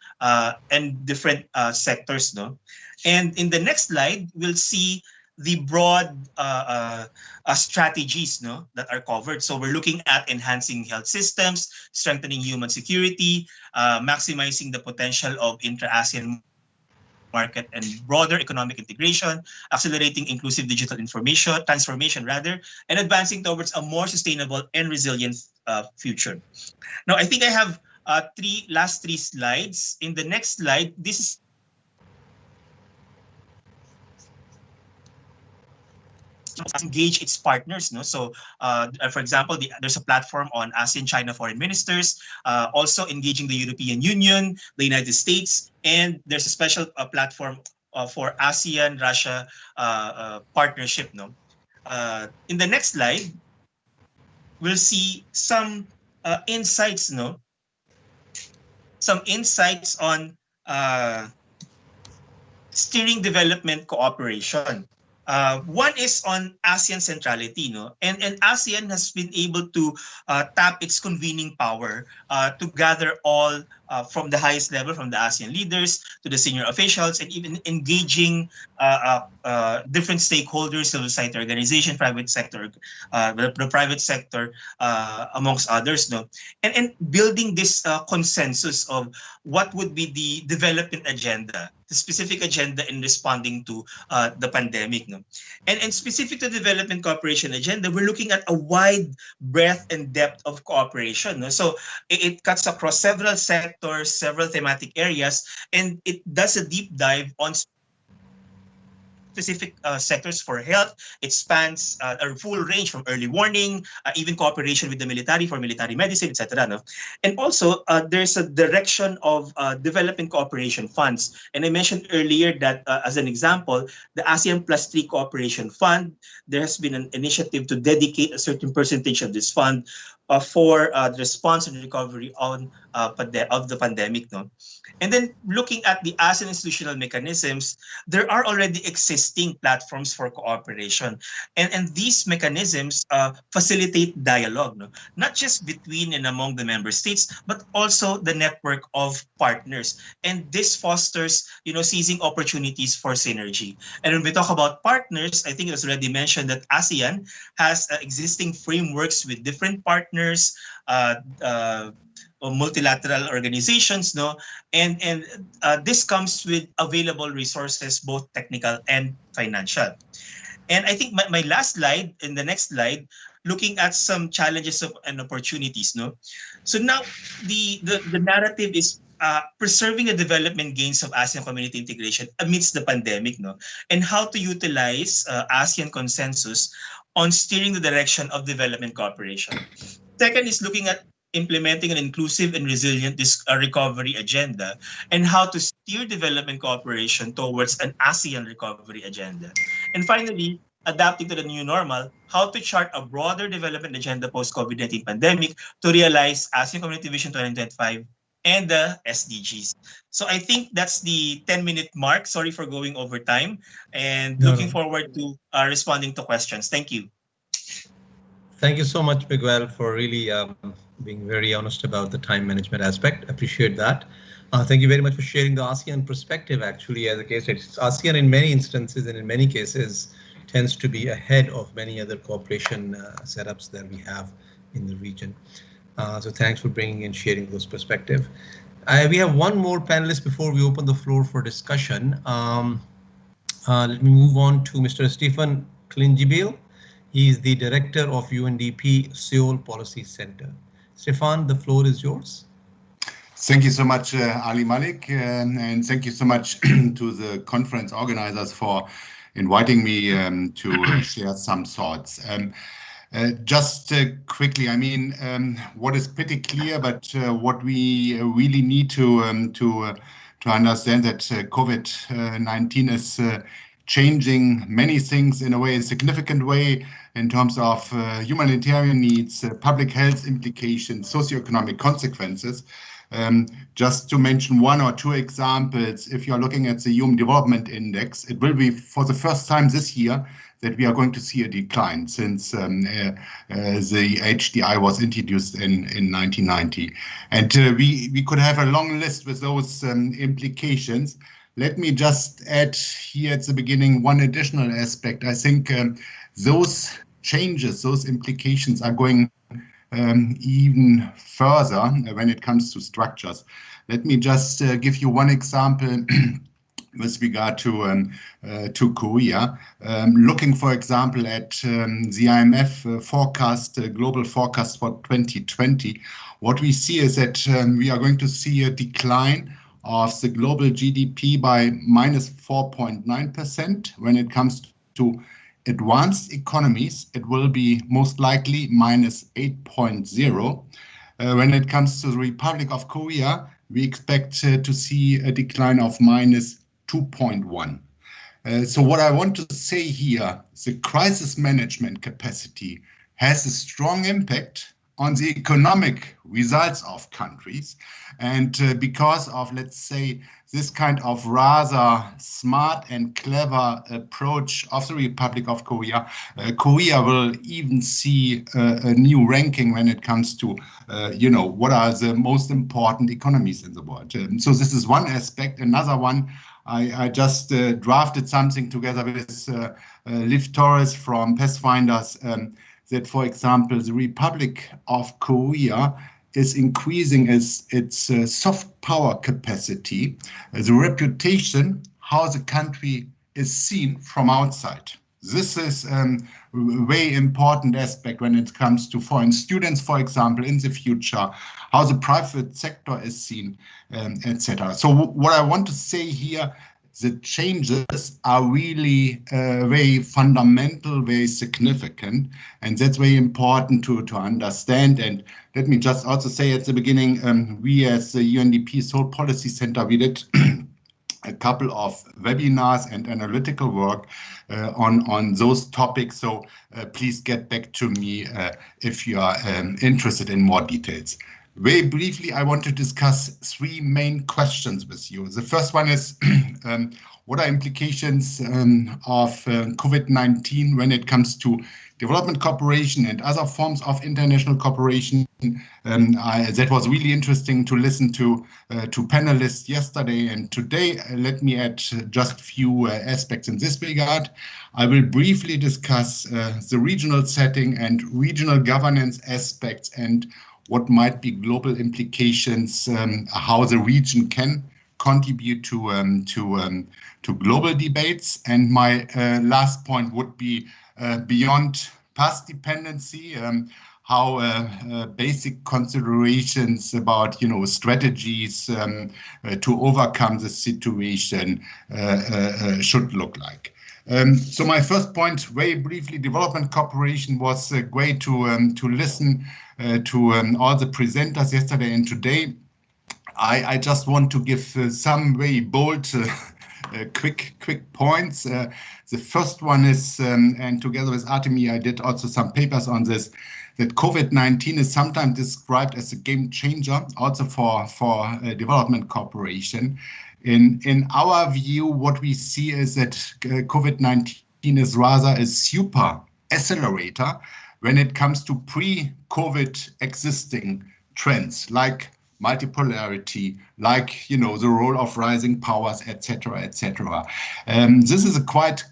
and different sectors. No? And in the next slide, we'll see the broad strategies, no, that are covered. So we're looking at enhancing health systems, strengthening human security, maximizing the potential of intra-ASEAN market and broader economic integration, accelerating inclusive digital transformation, and advancing towards a more sustainable and resilient future. Now, I think I have last three slides. In the next slide, this is engage its partners. No? So, for example, there's a platform on ASEAN-China foreign ministers, also engaging the European Union, the United States, and there's a special platform for ASEAN-Russia partnership. No? In the next slide, we'll see some insights. No? Some insights on steering development cooperation. One is on ASEAN centrality, and ASEAN has been able to tap its convening power to gather all from the highest level, from the ASEAN leaders to the senior officials, and even engaging different stakeholders, civil society organization, private sector, the private sector, amongst others, and building this consensus of what would be the development agenda, the specific agenda in responding to the pandemic. And specific to development cooperation agenda, we're looking at a wide breadth and depth of cooperation. So it cuts across several sectors, several thematic areas, and it does a deep dive on specific sectors for health. It spans a full range from early warning, even cooperation with the military for military medicine, etc. And also, there's a direction of development cooperation funds. And I mentioned earlier that, as an example, the ASEAN +3 Cooperation Fund, there has been an initiative to dedicate a certain percentage of this fund for the response and recovery of the pandemic. And then looking at the ASEAN institutional mechanisms, there are already existing platforms for cooperation. And these mechanisms facilitate dialogue, not just between and among the member states, but also the network of partners. And this fosters, seizing opportunities for synergy. And when we talk about partners, I think it was already mentioned that ASEAN has existing frameworks with different partners, multilateral organizations, and this comes with available resources, both technical and financial. And I think my last slide, in the next slide, looking at some challenges and opportunities. So now the narrative is preserving the development gains of ASEAN community integration amidst the pandemic, and how to utilize ASEAN consensus on steering the direction of development cooperation. Second is looking at implementing an inclusive and resilient recovery agenda, and how to steer development cooperation towards an ASEAN recovery agenda. And finally, adapting to the new normal, how to chart a broader development agenda post-COVID-19 pandemic to realize ASEAN Community Vision 2025 and the SDGs. So I think that's the 10-minute mark. Sorry for going over time, and looking forward to responding to questions. Thank you. Thank you so much, Miguel, for really being very honest about the time management aspect. Appreciate that. Thank you very much for sharing the ASEAN perspective. Actually, as a case, ASEAN in many instances and in many cases tends to be ahead of many other cooperation setups that we have in the region. So thanks for bringing and sharing those perspectives. We have one more panelist before we open the floor for discussion. Let me move on to Mr. Stephen Klingibil. He is the director of UNDP Seoul Policy Center. Stefan, the floor is yours. Thank you so much, Ali Malik, and thank you so much to the conference organizers for inviting me to share some thoughts. Just quickly, I mean, what is pretty clear, but what we really need to understand that COVID-19 is changing many things in a way, a significant way, in terms of humanitarian needs, public health implications, socioeconomic consequences. Just to mention one or two examples, if you're looking at the Human Development Index, it will be for the first time this year that we are going to see a decline since the HDI was introduced in 1990. And we could have a long list with those implications. Let me just add here at the beginning one additional aspect. I think those changes, those implications are going even further when it comes to structures. Let me just give you one example with regard to Korea. Looking, for example, at the IMF forecast, global forecast for 2020, what we see is that we are going to see a decline of the global GDP by -4.9%. When it comes to advanced economies, it will be most likely -8.0. When it comes to the Republic of Korea, we expect to see a decline of -2.1. So what I want to say here, the crisis management capacity has a strong impact on the economic results of countries. And because of, let's say, this kind of rather smart and clever approach of the Republic of Korea, Korea will even see a new ranking when it comes to, what are the most important economies in the world. So this is one aspect. Another one, I just drafted something together with Liv Torres from Pathfinders, that, for example, the Republic of Korea is increasing its soft power capacity, the reputation, how the country is seen from outside. This is a very important aspect when it comes to foreign students, for example, in the future, how the private sector is seen, etc. So what I want to say here, the changes are really very fundamental, very significant, and that's very important to understand. And let me just also say at the beginning, we as the UNDP Seoul Policy Center, we did a couple of webinars and analytical work on those topics. So please get back to me if you are interested in more details. Very briefly, I want to discuss three main questions with you. The first one is, what are implications of COVID-19 when it comes to development cooperation and other forms of international cooperation? That was really interesting to listen to panelists yesterday and today. Let me add just a few aspects in this regard. I will briefly discuss the regional setting and regional governance aspects and what might be global implications, how the region can contribute to global debates. And my last point would be beyond past dependency, how basic considerations about strategies to overcome the situation should look like. So my first point, very briefly, development cooperation was great to listen to all the presenters yesterday and today. I just want to give some very bold, quick points. The first one is, and together with Artemi, I did also some papers on this, that COVID-19 is sometimes described as a game changer, also for development cooperation. In our view, what we see is that COVID-19 is rather a super accelerator when it comes to pre-COVID existing trends like multipolarity, like the role of rising powers, etc., etc. This is a quite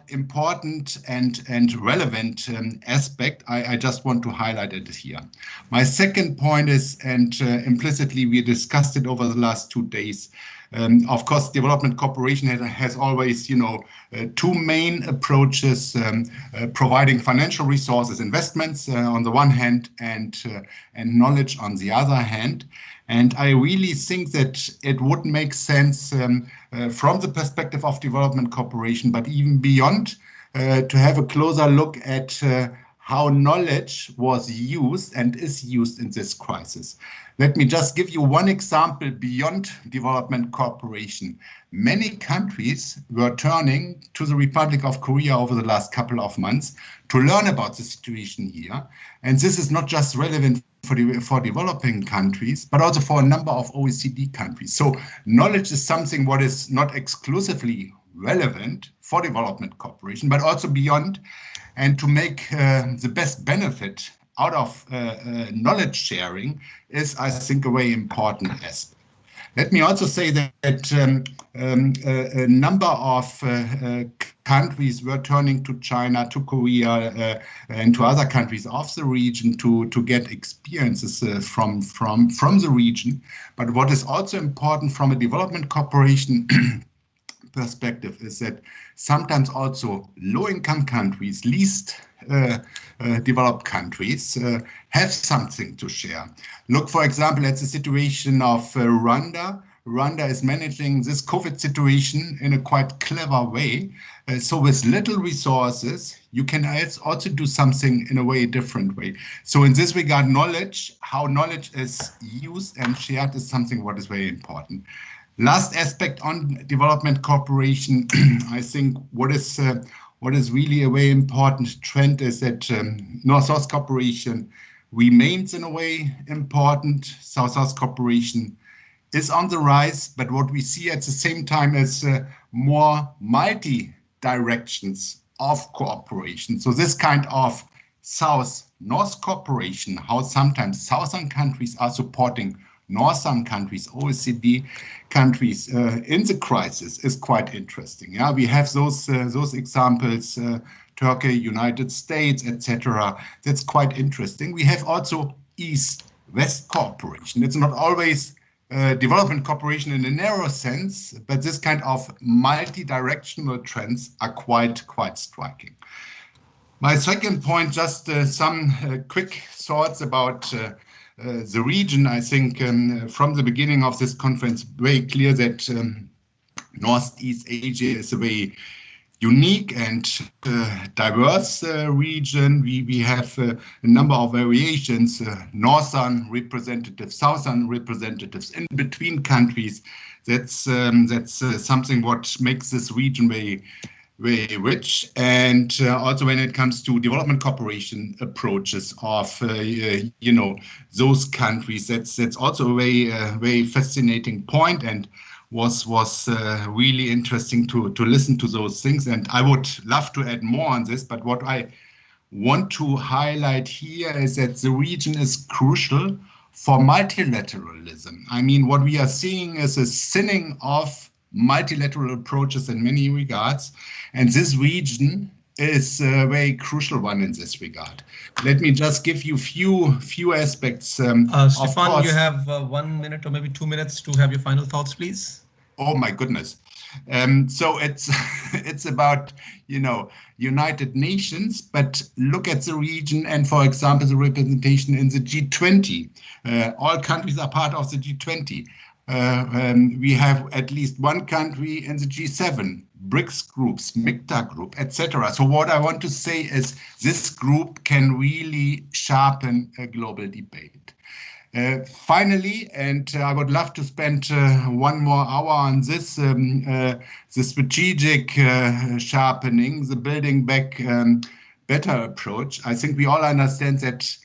important and relevant aspect. I just want to highlight it here. My second point is, and implicitly we discussed it over the last 2 days, of course, development cooperation has always, two main approaches, providing financial resources, investments on the one hand, and knowledge on the other hand. And I really think that it would make sense from the perspective of development cooperation, but even beyond, to have a closer look at how knowledge was used and is used in this crisis. Let me just give you one example beyond development cooperation. Many countries were turning to the Republic of Korea over the last couple of months to learn about the situation here. And this is not just relevant for developing countries, but also for a number of OECD countries. So knowledge is something what is not exclusively relevant for development cooperation, but also beyond. And to make the best benefit out of knowledge sharing is, I think, a very important aspect. Let me also say that a number of countries were turning to China, to Korea, and to other countries of the region to get experiences from the region. But what is also important from a development cooperation perspective is that sometimes also low-income countries, least developed countries, have something to share. Look, for example, at the situation of Rwanda. Rwanda is managing this COVID situation in a quite clever way. So with little resources, you can also do something in a very different way. So in this regard, knowledge, how knowledge is used and shared is something what is very important. Last aspect on development cooperation, I think what is really a very important trend is that North-South cooperation remains in a way important. South-South cooperation is on the rise, but what we see at the same time is more multi-directions of cooperation. So this kind of South-North cooperation, how sometimes southern countries are supporting northern countries, OECD countries in the crisis, is quite interesting. Yeah, we have those examples, Turkey, United States, etc. That's quite interesting. We have also East-West cooperation. It's not always development cooperation in a narrow sense, but this kind of multi-directional trends are quite striking. My second point, just some quick thoughts about the region. I think from the beginning of this conference, very clear that Northeast Asia is a very unique and diverse region. We have a number of variations, northern representatives, southern representatives, in between countries. That's something what makes this region very rich. And also when it comes to development cooperation approaches of those countries, that's also a very fascinating point, and was really interesting to listen to those things. And I would love to add more on this, but what I want to highlight here is that the region is crucial for multilateralism. I mean, what we are seeing is a thinning of multilateral approaches in many regards, and this region is a very crucial one in this regard. Let me just give you few aspects. Stefan, you have 1 minute or maybe 2 minutes to have your final thoughts, please. Oh my goodness. So it's about, United Nations, but look at the region and, for example, the representation in the G20. All countries are part of the G20. We have at least one country in the G7, BRICS groups, MICTA group, etc. So what I want to say is this group can really sharpen a global debate. Finally, and I would love to spend 1 more hour on this, the strategic sharpening, the building back better approach. I think we all understand that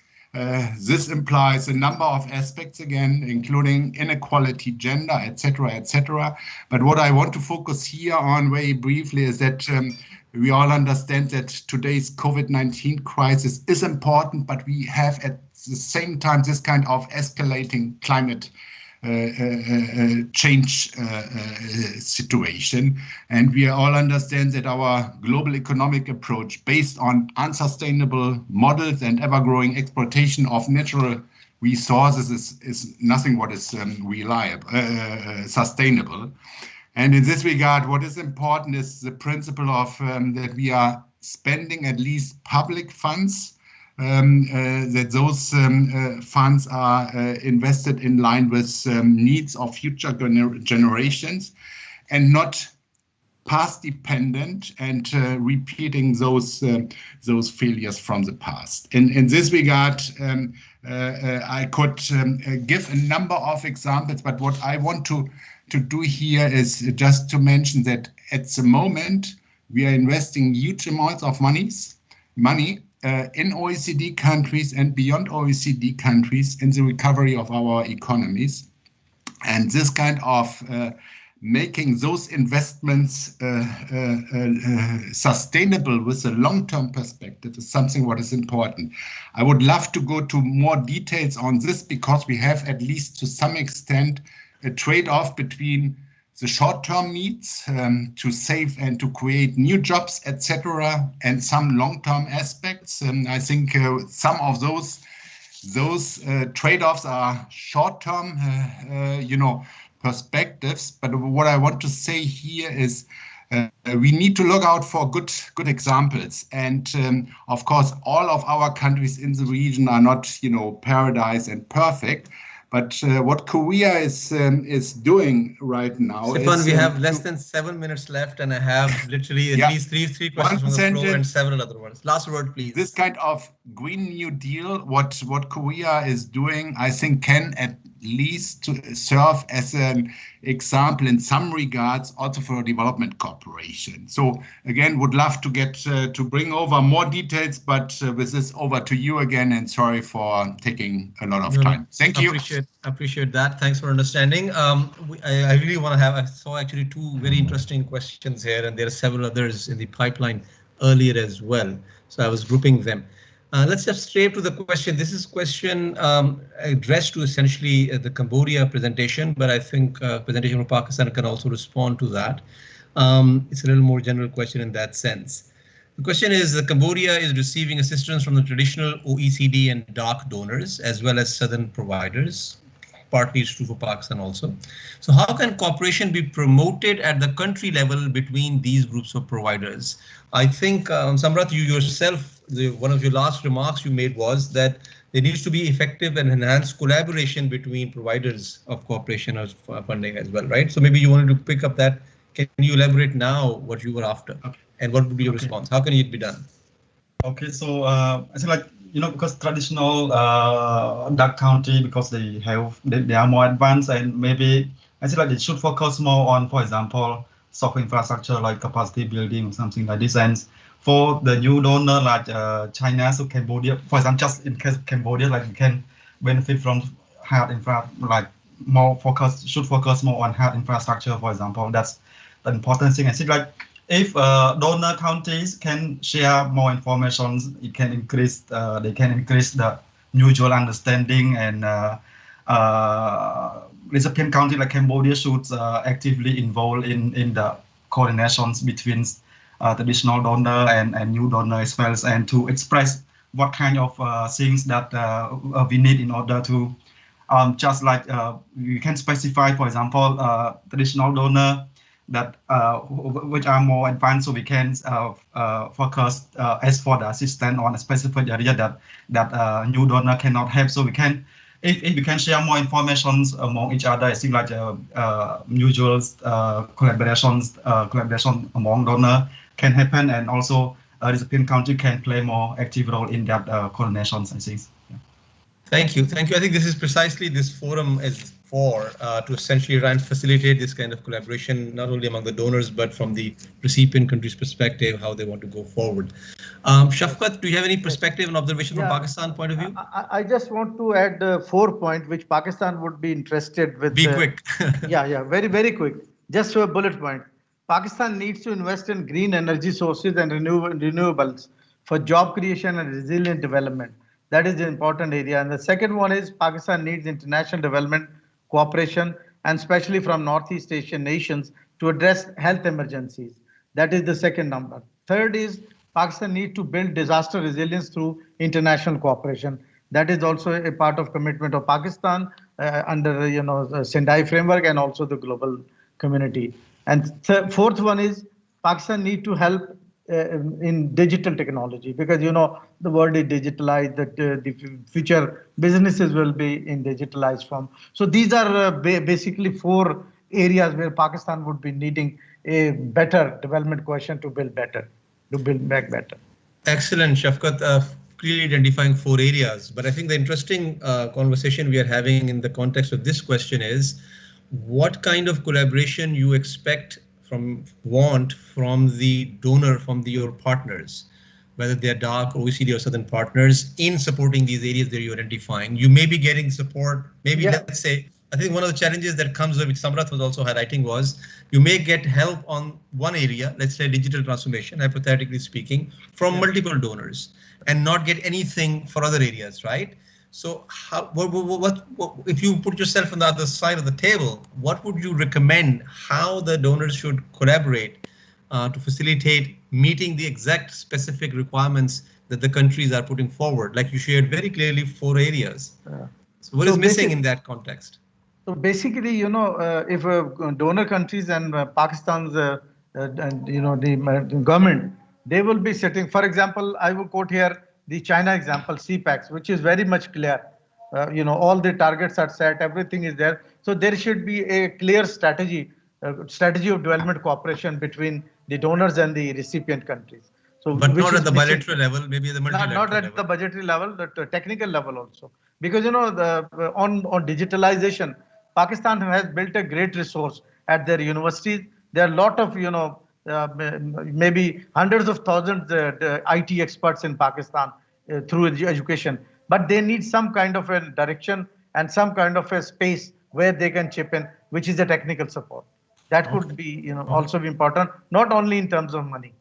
this implies a number of aspects, again, including inequality, gender, etc., etc. But what I want to focus here on very briefly is that we all understand that today's COVID-19 crisis is important, but we have at the same time this kind of escalating climate change situation. And we all understand that our global economic approach based on unsustainable models and ever-growing exploitation of natural resources is nothing what is reliable, sustainable. And in this regard, what is important is the principle of that we are spending at least public funds, that those funds are invested in line with needs of future generations and not past dependent and repeating those failures from the past. In this regard, I could give a number of examples, but what I want to do here is just to mention that at the moment we are investing huge amounts of money in OECD countries and beyond OECD countries in the recovery of our economies. And this kind of making those investments sustainable with a long-term perspective is something what is important. I would love to go to more details on this because we have, at least to some extent, a trade-off between the short-term needs to save and to create new jobs, etc., and some long-term aspects. And I think some of those trade-offs are short-term, perspectives. But what I want to say here is we need to look out for good examples. And of course, all of our countries in the region are not, paradise and perfect. But what Korea is doing right now Stefan, is... we have less than 7 minutes left, and I have literally at least three questions from the floor and several other ones. Last word, please. This kind of Green New Deal, what Korea is doing, I think can least to serve as an example in some regards also for development cooperation. So again, would love to get to bring over more details, but with this over to you again, and sorry for taking a lot of time. Thank you. Appreciate that. Thanks for understanding. I really want to have, I saw actually two very interesting questions here, and there are several others in the pipeline earlier as well. So I was grouping them. Let's just straight to the question. This is question addressed to essentially the Cambodia presentation, but I think presentation from Pakistan can also respond to that. It's a little more general question in that sense. The question is, Cambodia is receiving assistance from the traditional OECD and DAC donors, as well as southern providers. Partly it's true for Pakistan also. So how can cooperation be promoted at the country level between these groups of providers? I think, Samrat, you yourself, one of your last remarks you made was that there needs to be effective and enhanced collaboration between providers of cooperation or funding as well, right? So maybe you wanted to pick up that. Can you elaborate now what you were after? Okay. And what would be your response? How can it be done? Okay, so I think, like, you know, because traditional dark country, because they are more advanced, and maybe I think like they should focus more on, for example, software infrastructure like capacity building or something like this. And for the new donor like China, so Cambodia, for example, just in case of Cambodia, like you can benefit from hard infra, like more focus, should focus more on hard infrastructure, for example. That's the important thing. I think like if donor countries can share more information, it can increase. They can increase the mutual understanding, and recipient country like Cambodia should actively involve in the coordinations between traditional donor and new donor as well, and to express what kind of things that we need in order to just like you can specify, for example, traditional donor that which are more advanced, so we can focus as for the assistance on a specific area that new donor cannot help. So we can, if we can share more information among each other, I think like mutual collaboration among donor can happen, and also recipient country can play more active role in that coordinations, I think. Yeah. Thank you. I think this is precisely this forum is for to essentially try and facilitate this kind of collaboration, not only among the donors, but from the recipient country's perspective, how they want to go forward. Shafqat, do you have any perspective and observation from Pakistan point of view? I just want to add 4 points which Pakistan would be interested with. Be quick. Yeah, very quick. Just a bullet point. Pakistan needs to invest in green energy sources and renewables for job creation and resilient development. That is the important area. And the second one is Pakistan needs international development cooperation, and especially from Northeast Asian nations, to address health emergencies. That is the second number. Third is Pakistan needs to build disaster resilience through international cooperation. That is also a part of commitment of Pakistan under the Shanghai framework and also the global community. And fourth one is Pakistan need to help in digital technology, because the world is digitalized, that the future businesses will be in digitalized form. So these are basically 4 areas where Pakistan would be needing a better development quotient to build better, to build back better. Excellent, Shafqat. Clearly identifying 4 areas, but I think the interesting conversation we are having in the context of this question is what kind of collaboration you want from the donor, from your partners, whether they are DAC, OECD or Southern partners, in supporting these areas that you're identifying. You may be getting support, maybe let's say, I think one of the challenges that comes up, which Samrat was also highlighting, was you may get help on one area, let's say digital transformation, hypothetically speaking, from multiple donors, and not get anything for other areas, right? So what if you put yourself on the other side of the table, what would you recommend how the donors should collaborate to facilitate meeting the exact specific requirements that the countries are putting forward? Like you shared very clearly 4 areas. So what is missing in that context? So basically, if donor countries and Pakistan's the government, they will be sitting, for example, I will quote here the China example, CPACs, which is very much clear. All the targets are set, everything is there. So there should be a clear strategy of development cooperation between the donors and the recipient countries. So, but not at the bilateral level, maybe at the multilateral level. Not at the budgetary level, the technical level also. because on digitalization, Pakistan has built a great resource at their universities. There are a lot of maybe hundreds of thousands IT experts in Pakistan through education, but they need some kind of a direction and some kind of a space where they can chip in, which is a technical support. That could be also be important, not only in terms of money.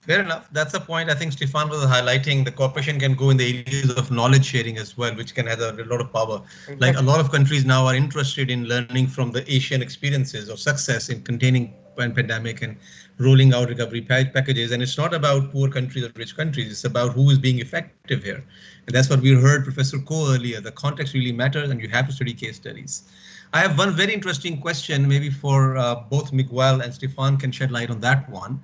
Fair enough. That's the point I think Stefan was highlighting. The cooperation can go in the areas of knowledge sharing as well, which can have a lot of power. Exactly. Like a lot of countries now are interested in learning from the Asian experiences of success in containing pandemic and rolling out recovery packages. And it's not about poor countries or rich countries. It's about who is being effective here. And that's what we heard Professor Ko earlier. The context really matters and you have to study case studies. I have one very interesting question, maybe for both Miguel and Stefan can shed light on that one.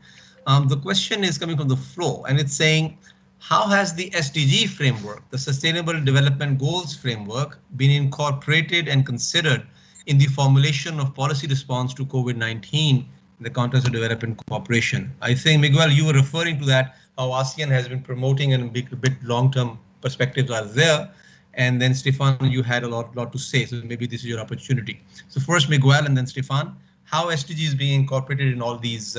The question is coming from the floor and it's saying, how has the SDG framework, the Sustainable Development Goals framework, been incorporated and considered in the formulation of policy response to COVID-19 in the context of development cooperation? I think, Miguel, you were referring to that, how ASEAN has been promoting and a bit long-term perspectives are there. And then Stefan, you had a lot to say, so maybe this is your opportunity. So first Miguel and then Stefan, how SDG is being incorporated in all these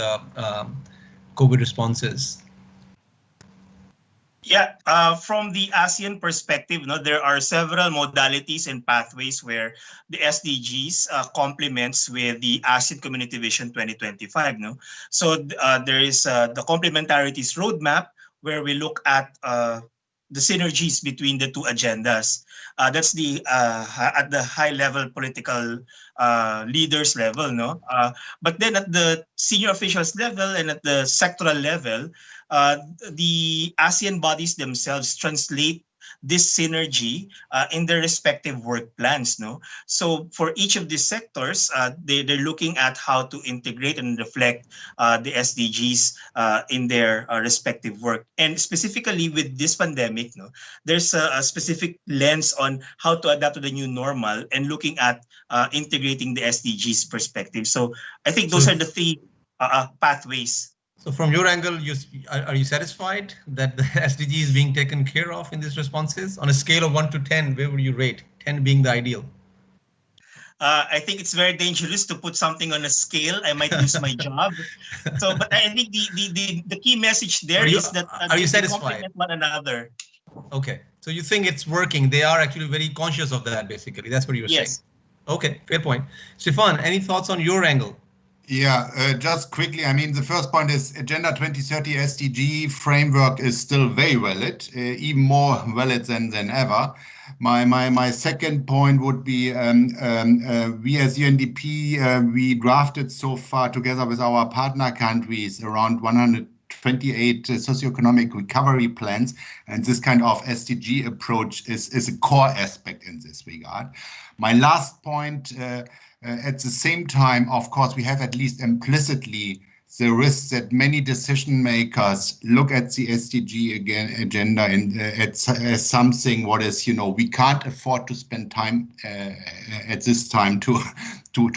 COVID responses? Yeah, from the ASEAN perspective, there are several modalities and pathways where the SDGs complements with the ASEAN Community Vision 2025. So there is the complementarities roadmap where we look at the synergies between the two agendas. That's the at the high level political leaders level, but then at the senior officials level and at the sectoral level, the ASEAN bodies themselves translate this synergy in their respective work plans. So for each of these sectors, they're looking at how to integrate and reflect the SDGs in their respective work. And specifically with this pandemic, there's a specific lens on how to adapt to the new normal and looking at integrating the SDGs perspective. So I think those are the three pathways. So from your angle, are you satisfied that the SDG is being taken care of in these responses? On a scale of 1 to 10, where would you rate? 10 being the ideal. I think it's very dangerous to put something on a scale. I might lose my job. So, but I think the key message there is that are you satisfied? Complement one another. Okay, so you think it's working? They are actually very conscious of that. Basically, that's what you were saying. Okay, fair point. Stefan, any thoughts on your angle? Yeah, just quickly, I mean, the first point is Agenda 2030 SDG framework is still very valid, even more valid than ever. My second point would be we as UNDP, we drafted so far together with our partner countries around 128 socioeconomic recovery plans, and this kind of SDG approach is a core aspect in this regard. My last point, at the same time, of course, we have at least implicitly the risk that many decision makers look at the SDG agenda and as something what is, we can't afford to spend time at this time to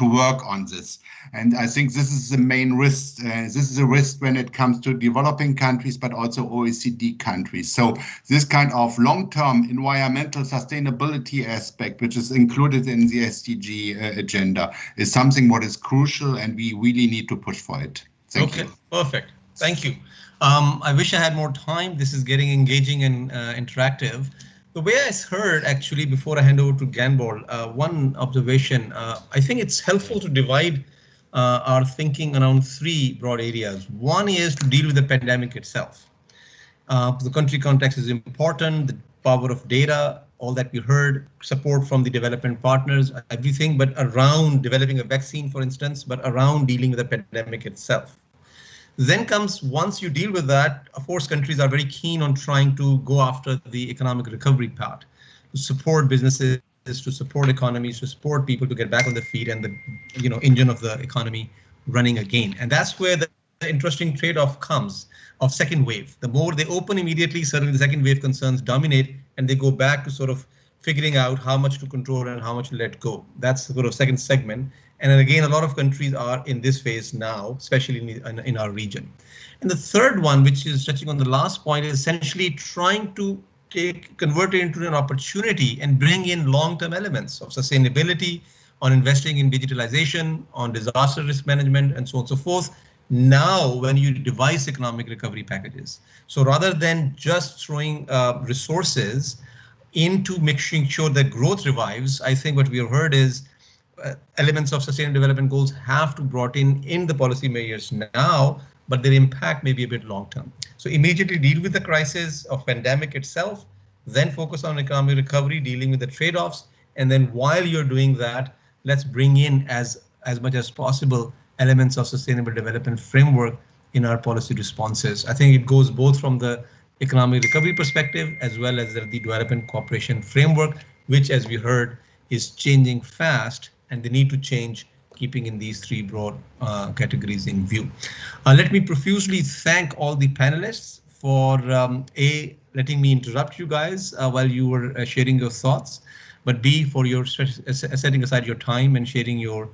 work on this. And I think this is the main risk. This is a risk when it comes to developing countries, but also OECD countries. So this kind of long-term environmental sustainability aspect, which is included in the SDG agenda, is something what is crucial, and we really need to push for it. Thank you. Perfect. Thank you. I wish I had more time. This is getting engaging and interactive. The way I heard, actually, before I hand over to Ganbol, one observation, I think it's helpful to divide our thinking around three broad areas. One is to deal with the pandemic itself. The country context is important, the power of data, all that we heard, support from the development partners, everything, but around developing a vaccine, for instance, but around dealing with the pandemic itself. Then comes, once you deal with that, of course, countries are very keen on trying to go after the economic recovery part, to support businesses, to support economies, to support people to get back on their feet and the engine of the economy running again. And that's where the interesting trade-off comes of second wave. The more they open immediately, certainly the second wave concerns dominate, and they go back to sort of figuring out how much to control and how much to let go. That's the sort of second segment. And then again, a lot of countries are in this phase now, especially in our region. And the third one, which is touching on the last point, is essentially trying to convert it into an opportunity and bring in long-term elements of sustainability, on investing in digitalization, on disaster risk management, and so on and so forth. Now, when you devise economic recovery packages, so rather than just throwing resources into making sure that growth revives, I think what we have heard is elements of sustainable development goals have to be brought in the policy measures now, but their impact may be a bit long term. So immediately deal with the crisis of pandemic itself, then focus on economic recovery, dealing with the trade-offs, and then while you're doing that, let's bring in as much as possible elements of sustainable development framework in our policy responses. I think it goes both from the economic recovery perspective as well as the development cooperation framework, which, as we heard, is changing fast, and they need to change, keeping in these three broad categories in view. Let me profusely thank all the panelists for letting me interrupt you guys while you were sharing your thoughts, but B, for your setting aside your time and sharing your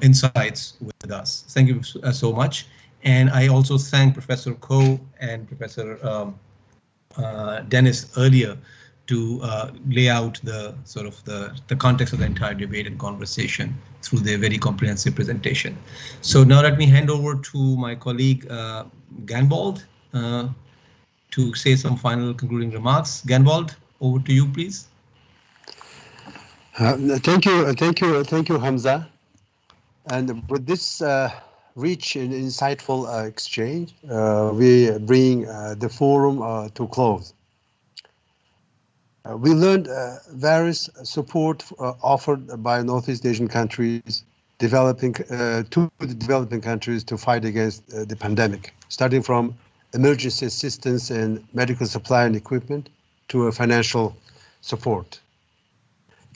insights with us. Thank you so much. And I also thank Professor Koh and Professor Dennis earlier to lay out the sort of the context of the entire debate and conversation through their very comprehensive presentation. So now let me hand over to my colleague Ganbold to say some final concluding remarks. Ganbold, over to you, please. Thank you, Hamza. And with this rich and insightful exchange, we bring the forum to close. We learned various support offered by Northeast Asian countries to the developing countries to fight against the pandemic, starting from emergency assistance and medical supply and equipment to financial support.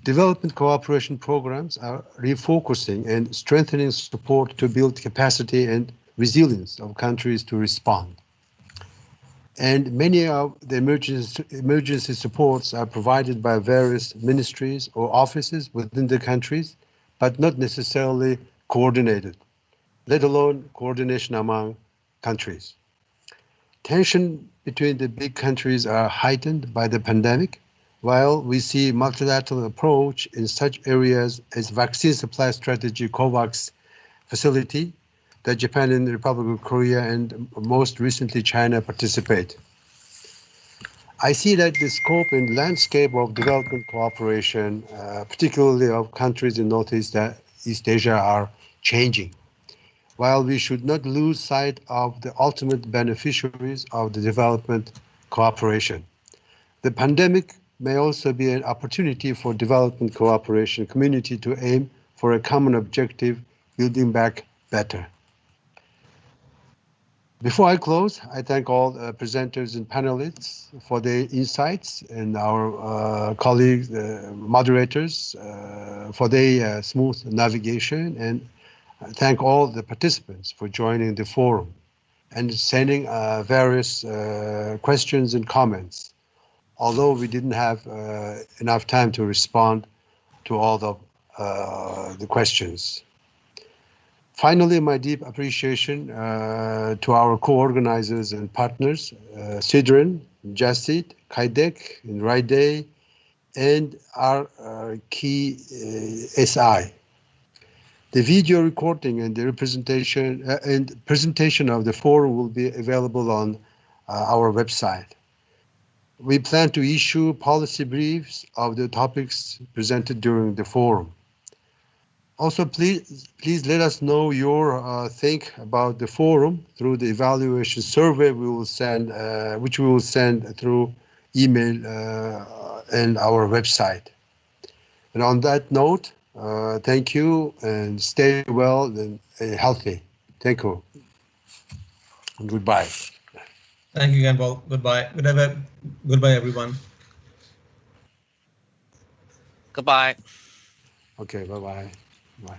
Development cooperation programs are refocusing and strengthening support to build capacity and resilience of countries to respond. And many of the emergency supports are provided by various ministries or offices within the countries, but not necessarily coordinated, let alone coordination among countries. Tension between the big countries are heightened by the pandemic, while we see multilateral approach in such areas as vaccine supply strategy, COVAX facility, that Japan and the Republic of Korea and most recently China participate. I see that the scope and landscape of development cooperation, particularly of countries in Northeast East Asia, are changing, while we should not lose sight of the ultimate beneficiaries of the development cooperation. The pandemic may also be an opportunity for development cooperation community to aim for a common objective, building back better. Before I close, I thank all presenters and panelists for their insights and our colleagues, moderators, for their smooth navigation, and thank all the participants for joining the forum and sending various questions and comments, although we didn't have enough time to respond to all the questions. Finally, my deep appreciation to our co-organizers and partners, Sidran, Jasid, Kaidek, and Raide, and our key SI. The video recording and the presentation of the forum will be available on our website. We plan to issue policy briefs of the topics presented during the forum. Also, please let us know your think about the forum through the evaluation survey we will send, which we will send through email and our website. And on that note, thank you and stay well and healthy. Thank you. And goodbye. Thank you, Ganbal. Goodbye. Goodbye, everyone. Goodbye. Okay, bye-bye. Bye.